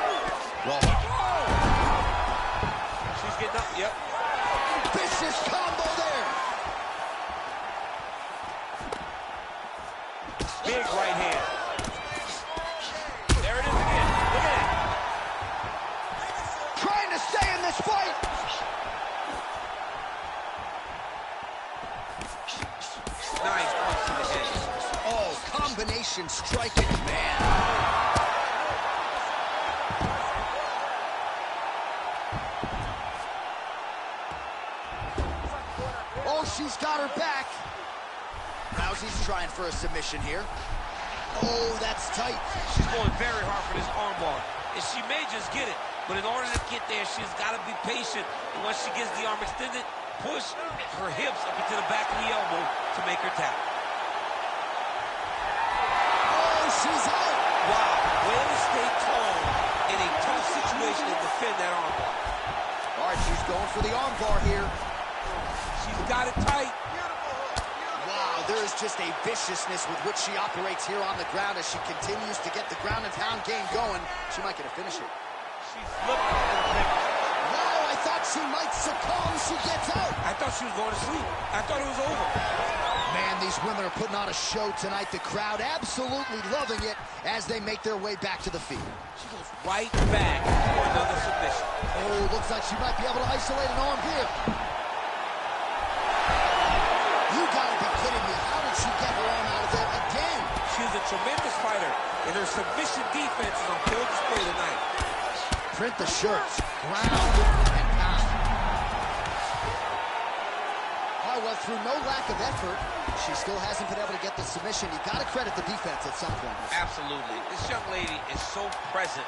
combination striking, man. Oh, she's got her back. Rousey's trying for a submission here. Oh, that's tight. She's going very hard for this armbar, and she may just get it, but in order to get there, she's got to be patient. And once she gets the arm extended, push her hips up into the back of the elbow to make her tap. Oh, she's out. Wow, way to stay calm in a tough situation and defend that armbar. All right, she's going for the armbar here. She's got it tight. Wow, there is just a viciousness with which she operates here on the ground as she continues to get the ground and pound game going. She might get a finish here. She's looking for the finish. Wow, I thought she might succumb. She gets out. I thought she was going to sleep. I thought it was over. Man, these women are putting on a show tonight. The crowd absolutely loving it as they make their way back to the field. She goes right back for another submission. Oh, looks like she might be able to isolate an arm here. You gotta be kidding me. How did she get her arm out of there again? She's a tremendous fighter, and her submission defense is on full display tonight. Print the shirts. Ground and pound. All right, well, through no lack of effort, she still hasn't been able to get the submission. You gotta credit the defense at some point. Absolutely. This young lady is so present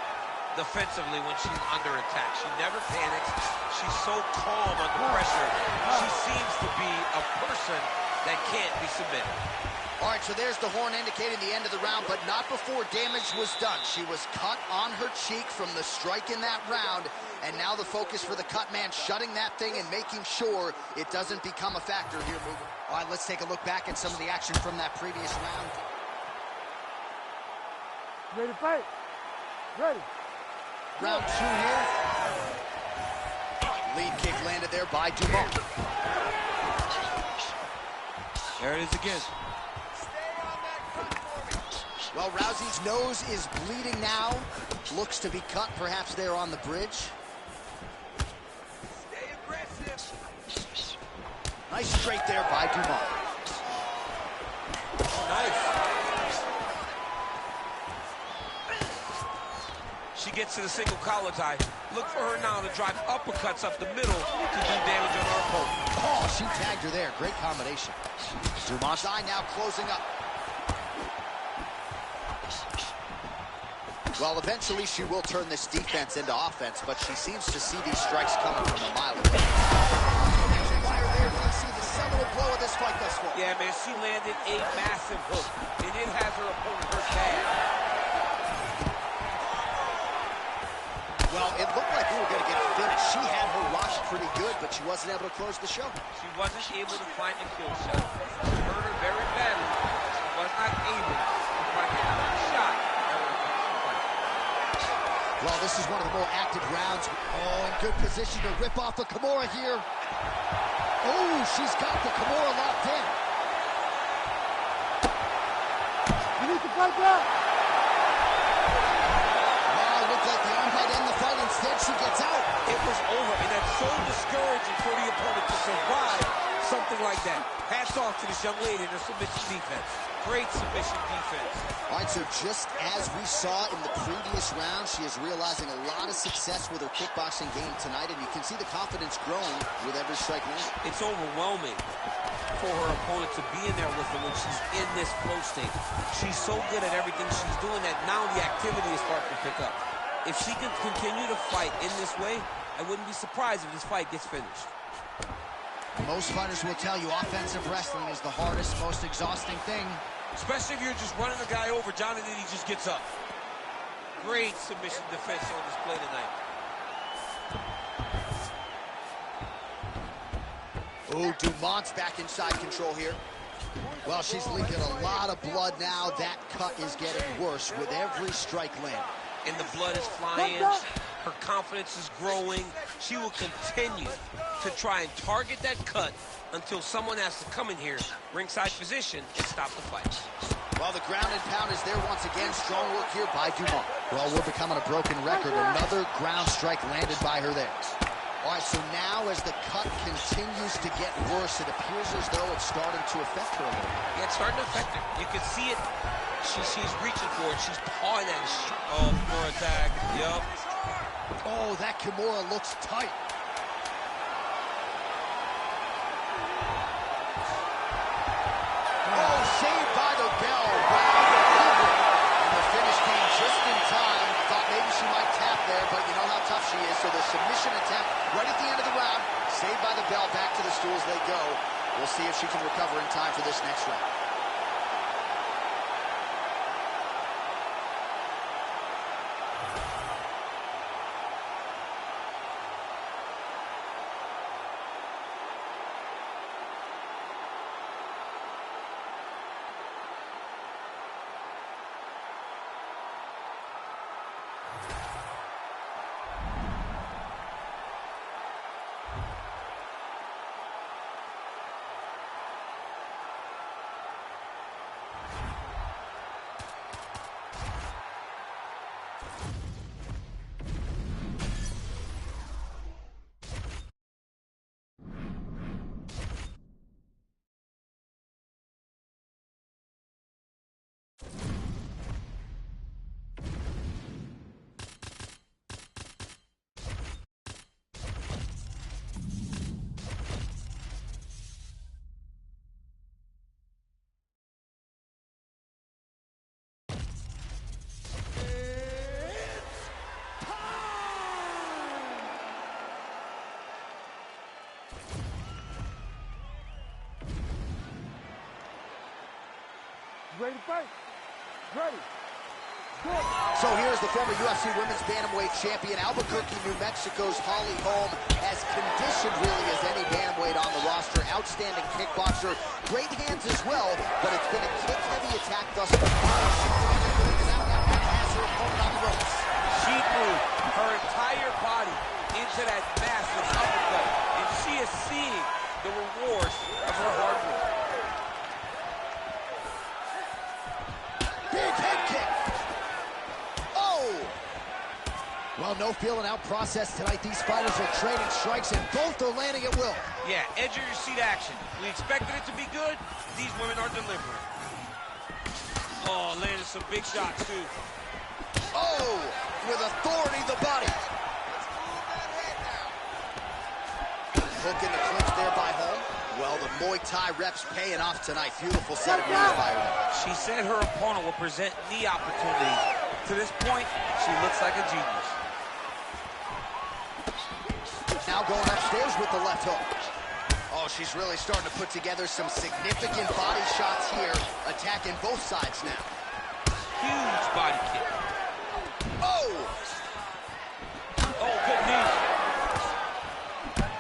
defensively when she's under attack. She never panics. She's so calm under pressure. She seems to be a person that can't be submitted. All right, so there's the horn indicating the end of the round, but not before damage was done. She was cut on her cheek from the strike in that round, and now the focus for the cut man, shutting that thing and making sure it doesn't become a factor here moving. All right, let's take a look back at some of the action from that previous round. Ready to fight? Ready. Round 2 here. Lead kick landed there by Dumont. There it is again. Well, Rousey's nose is bleeding now. Looks to be cut, perhaps there on the bridge. Stay aggressive. Nice straight there by Dumont. Nice. She gets to the single collar tie. Look for her now to drive uppercuts up the middle to do damage on her opponent. Oh, she tagged her there. Great combination. Dumont's eye now closing up. Well, eventually she will turn this defense into offense, but she seems to see these strikes coming from a mile away. Fire there. We see the seminal blow of this fight thus far. Yeah, man, she landed a massive hook, and it has her opponent hurt bad. Well, it looked like we were going to get finished. She had her rocked pretty good, but she wasn't able to close the show. She wasn't able to find the kill shot. She hurt her very badly. She was not able to find another shot. Well, this is one of the more active rounds. Oh, in good position to rip off the Kimura here. Oh, she's got the Kimura locked in. You need to fight back. Wow, looked like the arm might end the fight. Instead, she gets out. It was over, and that's so discouraging for the opponent to survive something like that. Hats off to this young lady in her submission defense. Great submission defense. All right, so just as we saw in the previous round, she is realizing a lot of success with her kickboxing game tonight, and you can see the confidence growing with every strike landed. It's overwhelming for her opponent to be in there with her when she's in this flow state. She's so good at everything she's doing that now the activity is starting to pick up. If she can continue to fight in this way, I wouldn't be surprised if this fight gets finished. Most fighters will tell you offensive wrestling is the hardest, most exhausting thing. Especially if you're just running a guy over, John, and then he just gets up. Great submission defense on display tonight. Oh, Dumont's back inside control here. Well, she's leaking a lot of blood now. That cut is getting worse with every strike land. And the blood is flying. Her confidence is growing. She will continue to try and target that cut until someone has to come in here, ringside position, and stop the fight. Well, the ground and pound is there once again. Strong work here by Dumont. Well, we're becoming a broken record. Another ground strike landed by her there. All right, so now as the cut continues to get worse, it appears as though it's starting to affect her a little bit. Yeah, it's starting to affect her. You can see it. She's reaching for it. She's pawing at it. Oh, for a tag. Yup. Oh, that Kimura looks tight. Oh, saved by the bell. Wow. And the finish came just in time. Thought maybe she might tap there, but you know how tough she is. So the submission attempt right at the end of the round. Saved by the bell. Back to the stools they go. We'll see if she can recover in time for this next round. Ready to fight? Ready. Good. So here's the former UFC Women's Bantamweight Champion, Albuquerque, New Mexico's Holly Holm, as conditioned really as any bantamweight on the roster. Outstanding kickboxer, great hands as well, but it's been a kick-heavy attack thus far. Has her opponent on the ropes. She threw her entire body into that massive uppercut, and she is seeing the rewards of her hard work. Big head kick. Oh! Well, no feeling out process tonight. These fighters are trading strikes, and both are landing at will. Yeah, edge of your seat action. We expected it to be good. These women are delivering. Oh, landed some big shots, too. Oh! With authority, the body. Hook in the clinch there by Holm. Well, the Muay Thai reps paying off tonight. Beautiful set of knees by her. She said her opponent will present knee opportunities. To this point, she looks like a genius. Now going upstairs with the left hook. Oh, she's really starting to put together some significant body shots here, attacking both sides now. Huge body kick. Oh! Oh, good knee.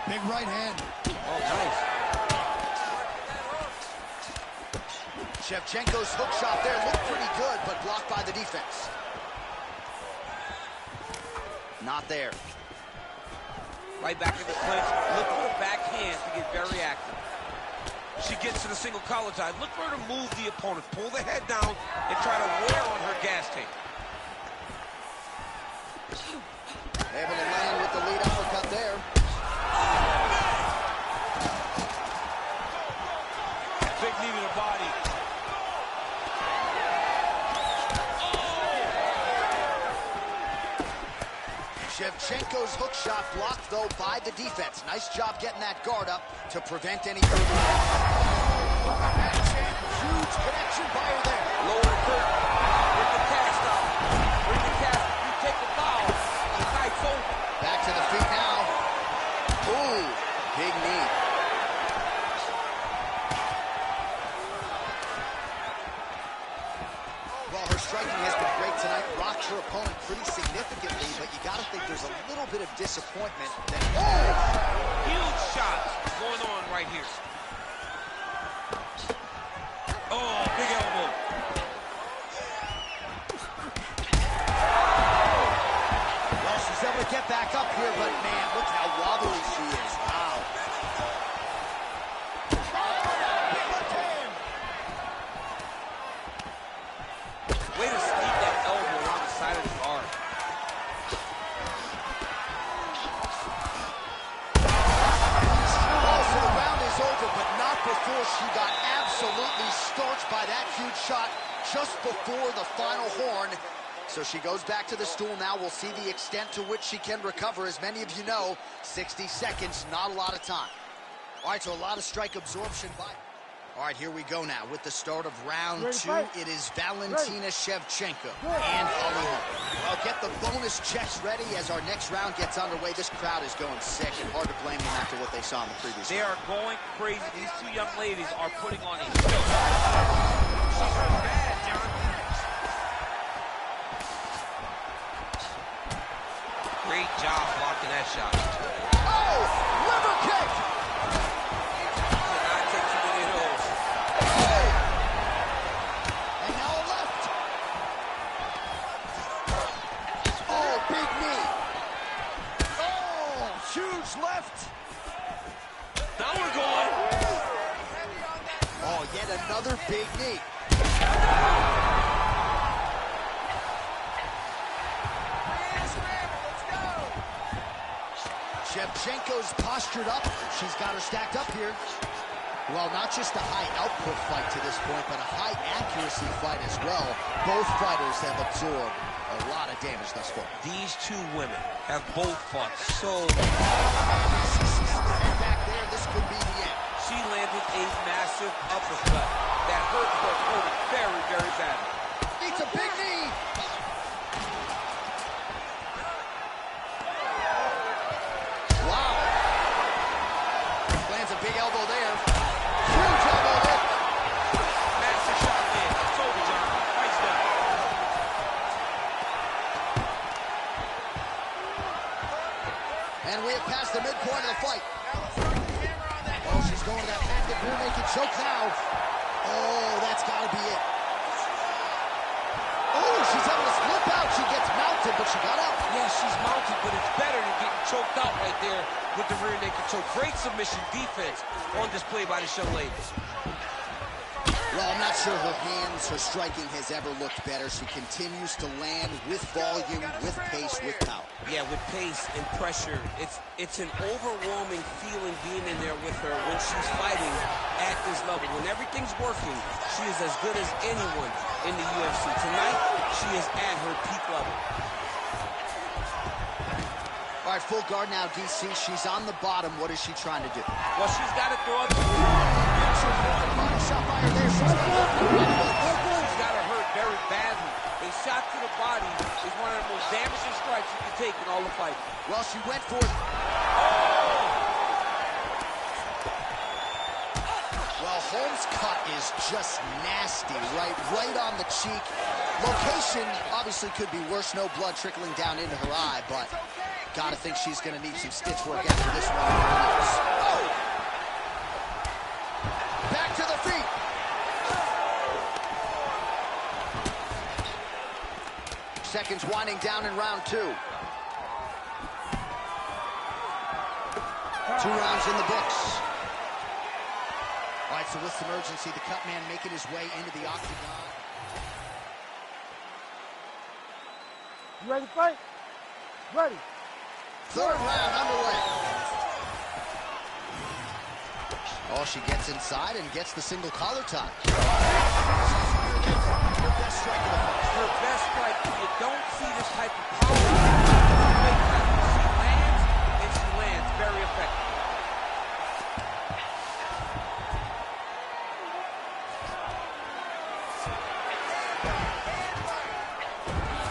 Big right hand. Oh, nice. Shevchenko's hook shot there looked pretty good, but blocked by the defense. Not there. Right back in the clinch. Look for the backhand to get very active. She gets to the single collar tie. Look for her to move the opponent. Pull the head down and try to wear on her gas tank. Able to land with the lead uppercut there. Big knee to the body. Shevchenko's hook shot blocked, though, by the defense. Nice job getting that guard up to prevent any further damage. Huge connection by her there. Lower the curtain. Bring the cast out. Bring the cast. You take the foul. The night's over. Back to the feet now. Ooh, big knee. Well, her striking has been great tonight. Rocked her opponent pretty significantly, but you gotta think there's a little bit of disappointment that... Oh! Huge shots going on right here. Oh, big elbow. Well, she's able to get back up here, but man, look how wobbly she is. Wow. Way to sneak that elbow around the side of the arm. just before the final horn. So she goes back to the stool now. We'll see the extent to which she can recover. As many of you know, 60 seconds, not a lot of time. All right, so a lot of strike absorption by... All right, here we go now with the start of round two. It is Valentina Shevchenko and Holly Holm. Well, get the bonus checks ready as our next round gets underway. This crowd is going sick, and hard to blame them after what they saw in the previous They round. are going crazy. These two young ladies are putting on a show. She's hurt bad, John. Great job blocking that shot. Oh, liver kick! Cannot take too many of those. And now a left. Oh, big knee. Oh, huge left. Now we're going. Oh, yet another big knee. Shevchenko's postured up. She's got her stacked up here. Well, not just a high output fight to this point, but a high accuracy fight as well. Both fighters have absorbed a lot of damage thus far. These two women have both fought so... And back there, this could be the end. She landed a massive uppercut that hurt her opponent very, very badly. It's a big knee. Wow. Lands a big elbow there. Huge elbow there. Massive shot in. It's over, John. Fight's done. And we have passed the midpoint of the fight. Oh, she's going to that patented rear naked choke now. Oh, that's got to be it. Oh, she's able to slip out. She gets mounted, but she got up. Yeah, she's mounted, but it's better than getting choked out right there with the rear naked choke. Great submission defense on display by this young lady. Well, I'm not sure her hands, her striking has ever looked better. She continues to land with volume, with pace, with power. Yeah, with pace and pressure. It's an overwhelming feeling being in there with her when she's fighting at this level. When everything's working, she is as good as anyone in the UFC. Tonight, she is at her peak level. All right, full guard now, DC. She's on the bottom. What is she trying to do? Well, she's got to throw up. Body shot by her there. She's got her hurt very badly. A shot to the body is one of the most damaging strikes you can take in all the fight. Well, she went for it. Well, Holmes' cut is just nasty, right on the cheek. Location obviously could be worse. No blood trickling down into her eye, but gotta think she's gonna need some stitch work after this one. Oh! Back to the feet. Seconds winding down in round two. 2 rounds in the books. All right, so with some urgency, the cut man making his way into the octagon. You ready to fight? Ready. Third round underway. Oh, she gets inside and gets the single collar tie. Her best strike of the fight. Her best strike, you don't see this type of power. She lands, and she lands very effective.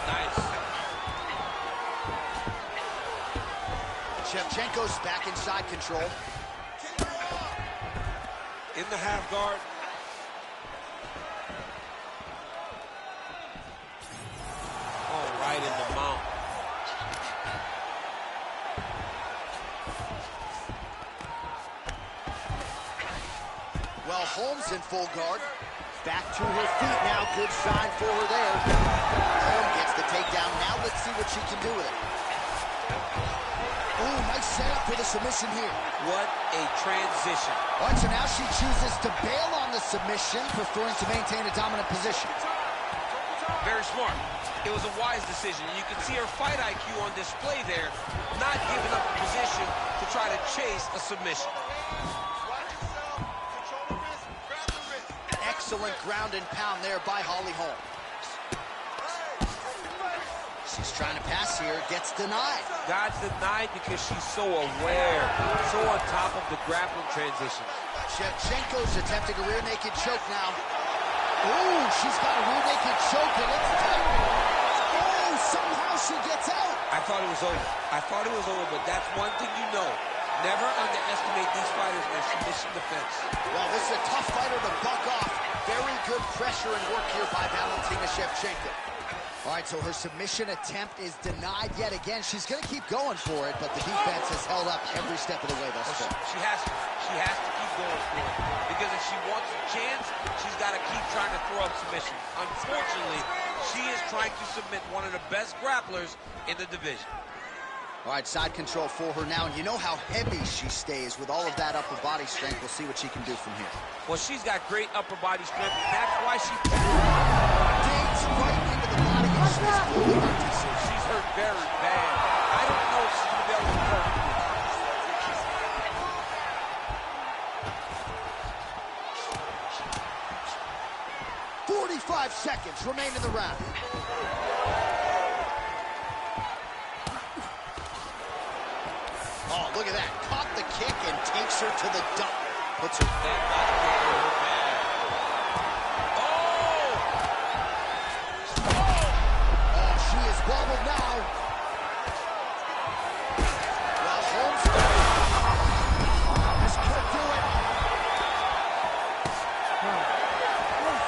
Nice. Shevchenko's back in side control. In the half guard. Oh, right in the mount. Well, Holmes in full guard. Back to her feet now. Good sign for her there. Holmes gets the takedown. Now let's see what she can do with it. Oh, nice setup for the submission here. What a transition. All right, so now she chooses to bail on the submission, preferring to maintain a dominant position. Very smart. It was a wise decision. You can see her fight IQ on display there, not giving up the position to try to chase a submission. Excellent ground and pound there by Holly Holm. She's trying to pass here, gets denied. Got denied because she's so aware, so on top of the grappling transition. Shevchenko's attempting a rear naked choke now. Ooh, she's got a rear naked choke and it's tight. Oh, somehow she gets out. I thought it was over. But that's one thing you know. Never underestimate these fighters in their submission defense. Well, this is a tough fighter to buck off. Very good pressure and work here by Valentina Shevchenko. All right, so her submission attempt is denied yet again. She's going to keep going for it, but the defense has held up every step of the way thus far. She has to. She has to keep going for it. Because if she wants a chance, she's got to keep trying to throw up submissions. Unfortunately, she is trying to submit one of the best grapplers in the division. All right, side control for her now. And you know how heavy she stays with all of that upper body strength. We'll see what she can do from here. Well, she's got great upper body strength, and that's why she digs right into the body and she's fully hurt. She's hurt very bad. I don't know if she's going to be able to recover. 45 seconds remain in the round. Oh, look at that. Caught the kick and takes her to the dump. Puts her back there. Oh, she is wobbled now. Well, Holmes. This could do it.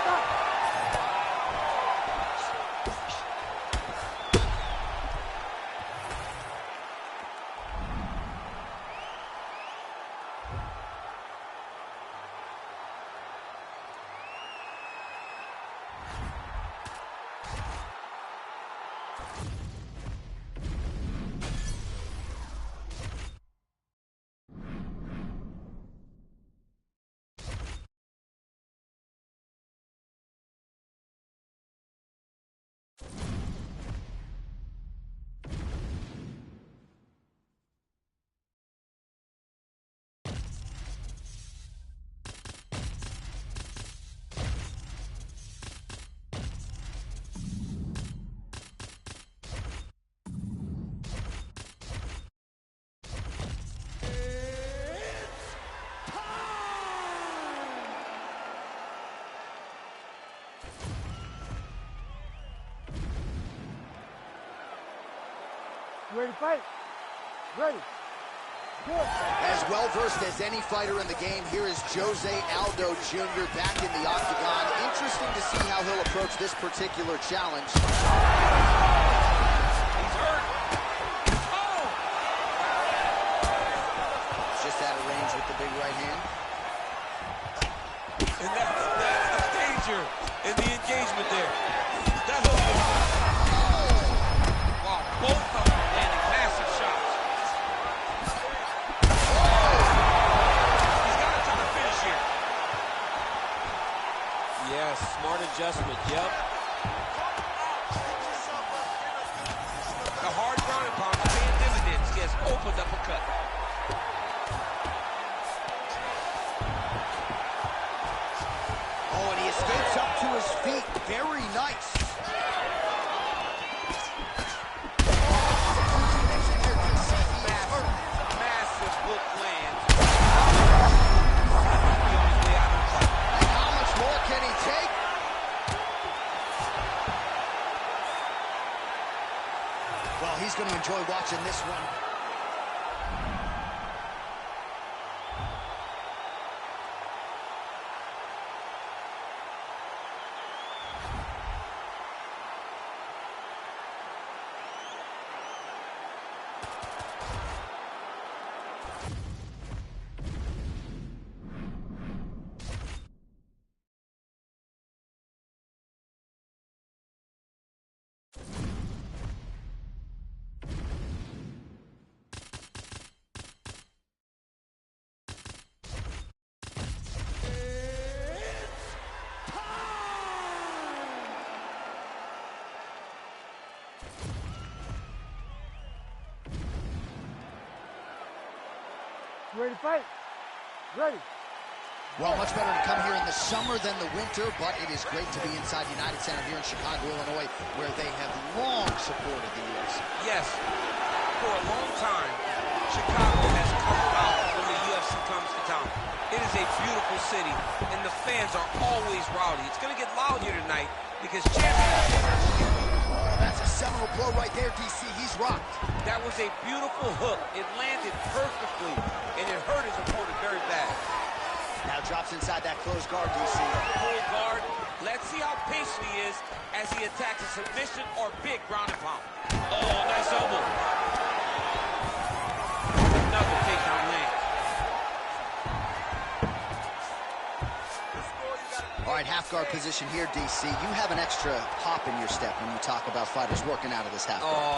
Stop. You ready to fight? Ready. Good. As well-versed as any fighter in the game, here is Jose Aldo Jr. back in the octagon. Interesting to see how he'll approach this particular challenge. He's hurt. Oh! Just out of range with the big right hand. And that's the danger in the engagement there. That hook was... Wow, both of them landing massive shots. He's got to try to finish here. Yes, smart adjustment, yep. The hard ground and pound is paying dividends. He has opened up a cut. Oh, and he escapes up to his feet. Very nice. Massive hook lands. And how much more can he take? Well, he's going to enjoy watching this one. You ready to fight? Ready. Well, much better to come here in the summer than the winter, but it is great to be inside United Center here in Chicago, Illinois, where they have long supported the UFC. Yes, for a long time, Chicago has come out when the UFC comes to town. It is a beautiful city, and the fans are always rowdy. It's going to get loud here tonight because champions... Oh, that's a seminal blow right there, DC. He's rocked. That was a beautiful hook. It landed perfectly, and it hurt his opponent very bad. Now drops inside that closed guard, DC. Full guard. Let's see how patient he is as he attacks a submission or big ground and pound. Oh, nice elbow. Another takedown land. All right, half guard position here, DC. You have an extra hop in your step when you talk about fighters working out of this half guard.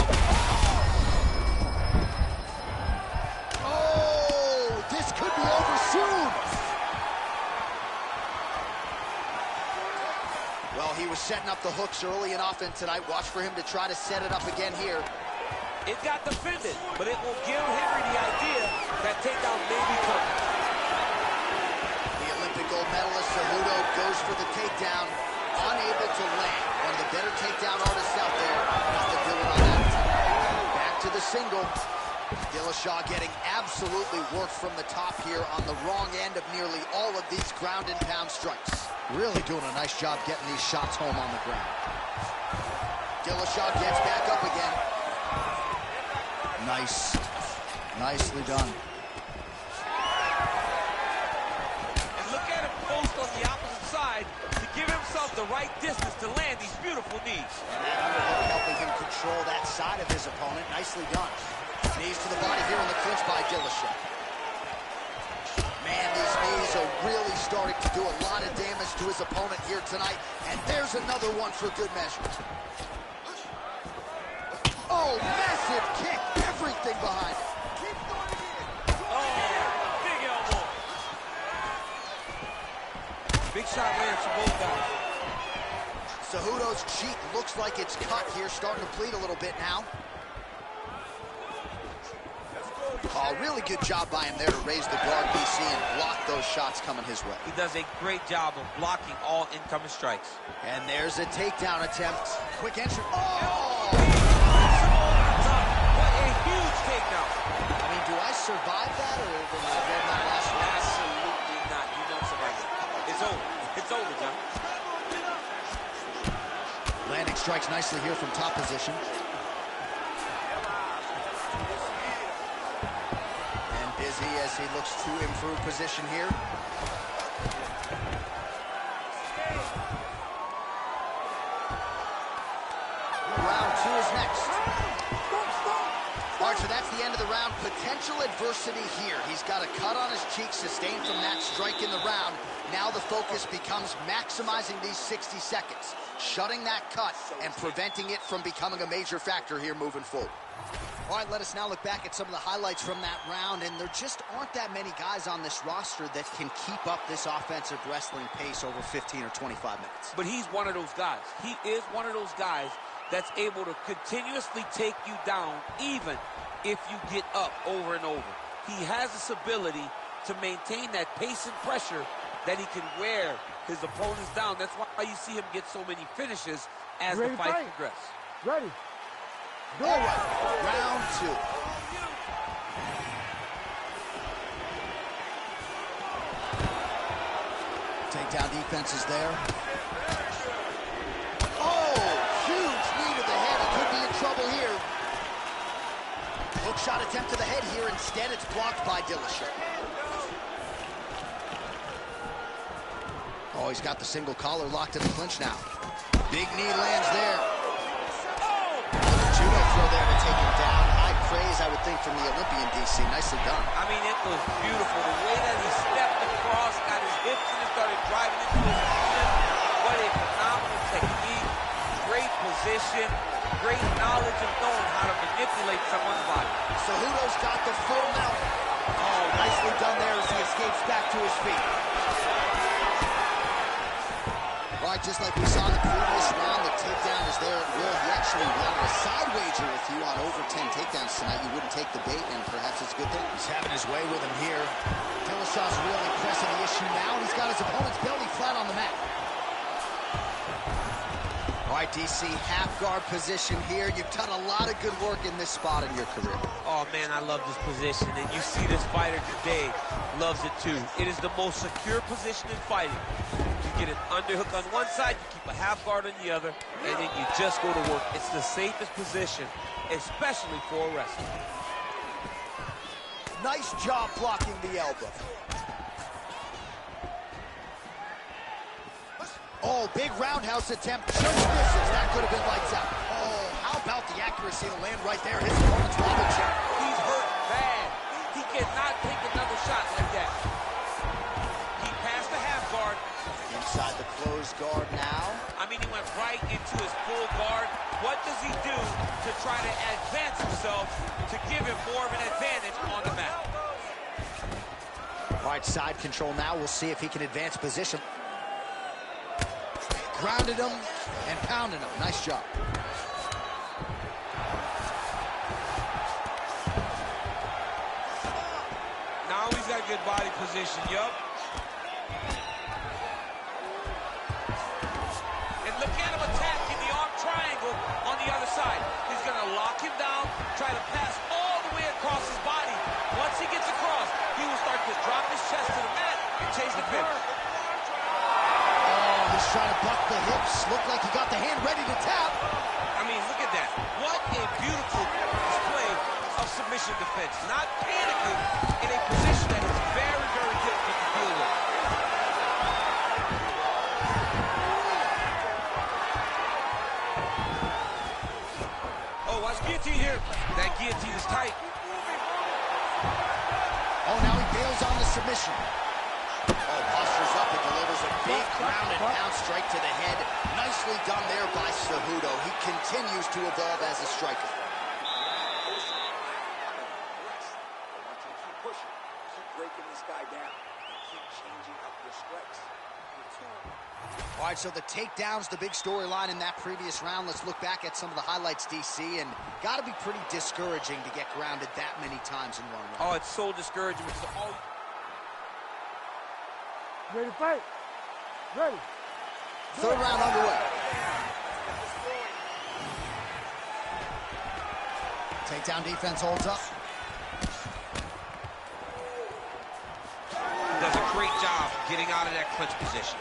Oh, this could be over soon. Well, he was setting up the hooks early and often tonight. Watch for him to try to set it up again here. It got defended, but it will give Henry the idea that takedown may be coming. The Olympic gold medalist Cejudo goes for the takedown, unable to land. One of the better takedown artists out there. Nothing doing on that. Back to the single. Dillashaw getting absolutely worked from the top here on the wrong end of nearly all of these ground and pound strikes. Really doing a nice job getting these shots home on the ground. Dillashaw gets back up again. Nice. Nicely done. And look at him post on the opposite side to give himself the right distance to land these beautiful knees. And that underhook helping him control that side of his opponent. Nicely done. Knees to the body here in the clinch by Dillashaw. Man, these knees are really starting to do a lot of damage to his opponent here tonight. And there's another one for good measure. Oh, massive kick. Everything behind it. Keep going again. Oh, big elbow. Big shot lands for both guys. Cejudo's cheek looks like it's cut here, starting to bleed a little bit now. Oh, really good job by him there to raise the guard, DC, and block those shots coming his way. He does a great job of blocking all incoming strikes. And there's a takedown attempt. Quick entry. Oh! What a huge takedown. I mean, do I survive that, or will I get my last one? Absolutely not. You don't survive it. It's over. It's over, John. Landing strikes nicely here from top position. Busy as he looks to improve position here. Round two is next. All right, so that's the end of the round. Potential adversity here. He's got a cut on his cheek sustained from that strike in the round. Now the focus becomes maximizing these 60 seconds, shutting that cut and preventing it from becoming a major factor here moving forward. All right, let us now look back at some of the highlights from that round, and there just aren't that many guys on this roster that can keep up this offensive wrestling pace over 15 or 25 minutes. But he's one of those guys. He is one of those guys that's able to continuously take you down even if you get up over and over. He has this ability to maintain that pace and pressure that he can wear his opponents down. That's why you see him get so many finishes as the fight progresses. Ready. All right, round two. Takedown defense is there. Oh, huge knee to the head. He could be in trouble here. Hook shot attempt to the head here. Instead, it's blocked by Dillashaw. Oh, he's got the single collar locked in the clinch now. Big knee lands there. Judo throw there to take him down. High praise, I would think, from the Olympian, DC. Nicely done. I mean, it was beautiful. The way that he stepped across, got his hips and started driving into his opponent. What a phenomenal technique. Great position. Great knowledge of knowing how to manipulate someone's body. Cejudo's got the full mount. Oh, nicely done there as he escapes back to his feet. All right, just like we saw in the previous round, the takedown is there at will. He actually wanted a side wager with you on over 10 takedowns tonight. You wouldn't take the bait, and perhaps it's a good thing. He's having his way with him here. Dillashaw's really pressing the issue submission now, and he's got his opponent's belly flat on the mat. All right, DC, half guard position here. You've done a lot of good work in this spot in your career. Oh, man, I love this position, and you see this fighter today loves it, too. It is the most secure position in fighting. You get an underhook on one side, you keep a half guard on the other, and then you just go to work. It's the safest position, especially for a wrestler. Nice job blocking the elbow. Oh, big roundhouse attempt. Just misses. That could have been lights out. Oh, how about the accuracy to land right there? His opponent's wobble check. He's hurt bad. He cannot take another shot like that. He passed the half guard. Inside the closed guard now. I mean, he went right into his full guard. What does he do to try to advance himself to give him more of an advantage on the mat? All right, side control now. We'll see if he can advance position. Grounded him and pounded him. Nice job. Now he's got good body position, yup. And look at him attacking the arm triangle on the other side. He's going to lock him down, try to pass all the way across his body. Once he gets across, he will start to drop his chest to the mat and chase the finish. He's trying to buck the hips. Looked like he got the hand ready to tap. I mean, look at that. What a beautiful display of submission defense. Not panicking in a position that is very, very difficult to deal with. Oh, watch guillotine here. That guillotine is tight. Oh, now he bails on the submission. Oh, postures up and delivers a big ground and pound strike to the head. Nicely done there by Cejudo. He continues to evolve as a striker. Keep pushing. Keep breaking this guy down. And keep changing up your strikes. All right, so the takedown's the big storyline in that previous round. Let's look back at some of the highlights, DC, and got to be pretty discouraging to get grounded that many times in one round. Oh, it's so discouraging because all... Ready to fight? Ready. Third round underway. Takedown defense holds up. Does a great job getting out of that clinch position.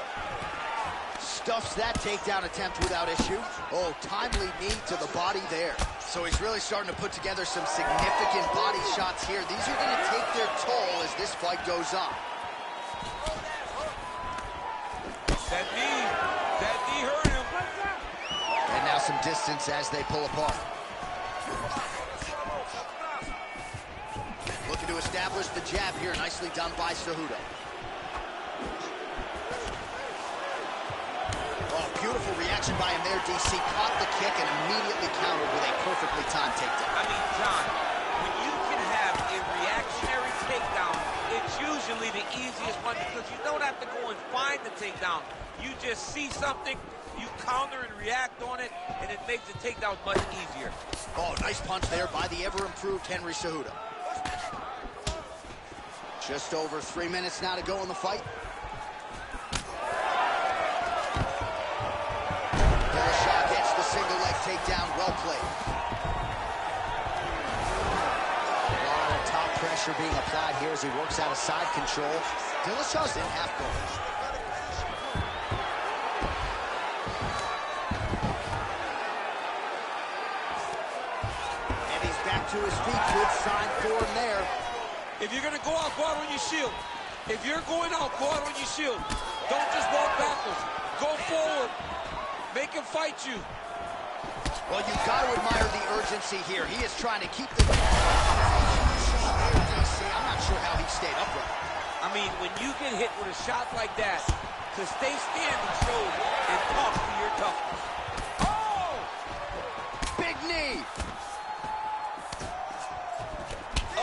Stuffs that takedown attempt without issue. Oh, timely knee to the body there. So he's really starting to put together some significant body shots here. These are going to take their toll as this fight goes on. That knee hurt him. And now some distance as they pull apart. Looking to establish the jab here. Nicely done by Cejudo. Oh, beautiful reaction by him there, DC. Caught the kick and immediately countered with a perfectly timed takedown. I mean, John, when you can have a reactionary takedown, it's usually the easiest one because you don't have to go and find the takedown. You just see something, you counter and react on it, and it makes the takedown much easier. Oh, nice punch there by the ever-improved Henry Cejudo. Just over 3 minutes now to go in the fight. Dillashaw gets the single leg takedown. Well played. A lot of top pressure being applied here as he works out of side control. Dillashaw's in half guard. To his feet, good sign for him there. If you're going to go out on your shield. If you're going out, go out on your shield. Don't just walk backwards. Go forward. Make him fight you. Well, you've got to admire the urgency here. He is trying to keep the... I'm not sure how he stayed upright. I mean, when you get hit with a shot like that, to stay standing shows and talks to your toughness. Oh! Big knee.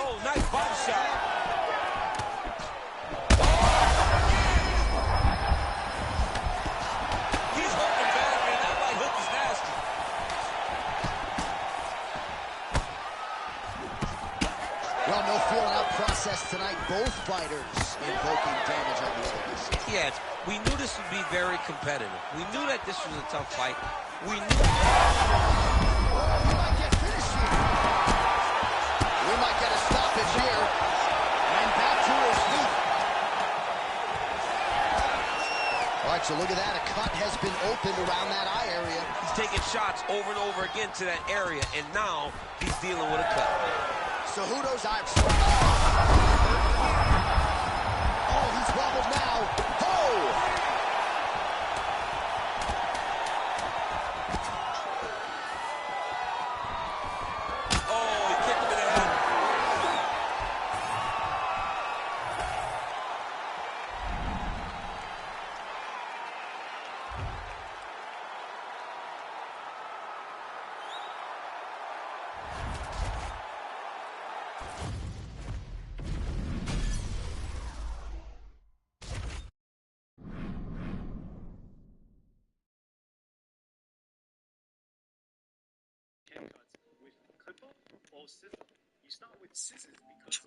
Oh, nice body shot. He's hooking bad, man. That right hook is nasty. Well, no feeling out process tonight. Both fighters invoking damage on these hooks. Yeah, we knew this would be very competitive. We knew that this was a tough fight. We knew. He might get finished here. We might get a stoppage here. And back to his feet. All right, so look at that. A cut has been opened around that eye area. He's taking shots over and over again to that area, and now he's dealing with a cut. Cejudo's eye. Oh, he's wobbled now. Oh! Oh, he kicked him in the head. Haircuts with clipper or scissor. You start with scissors because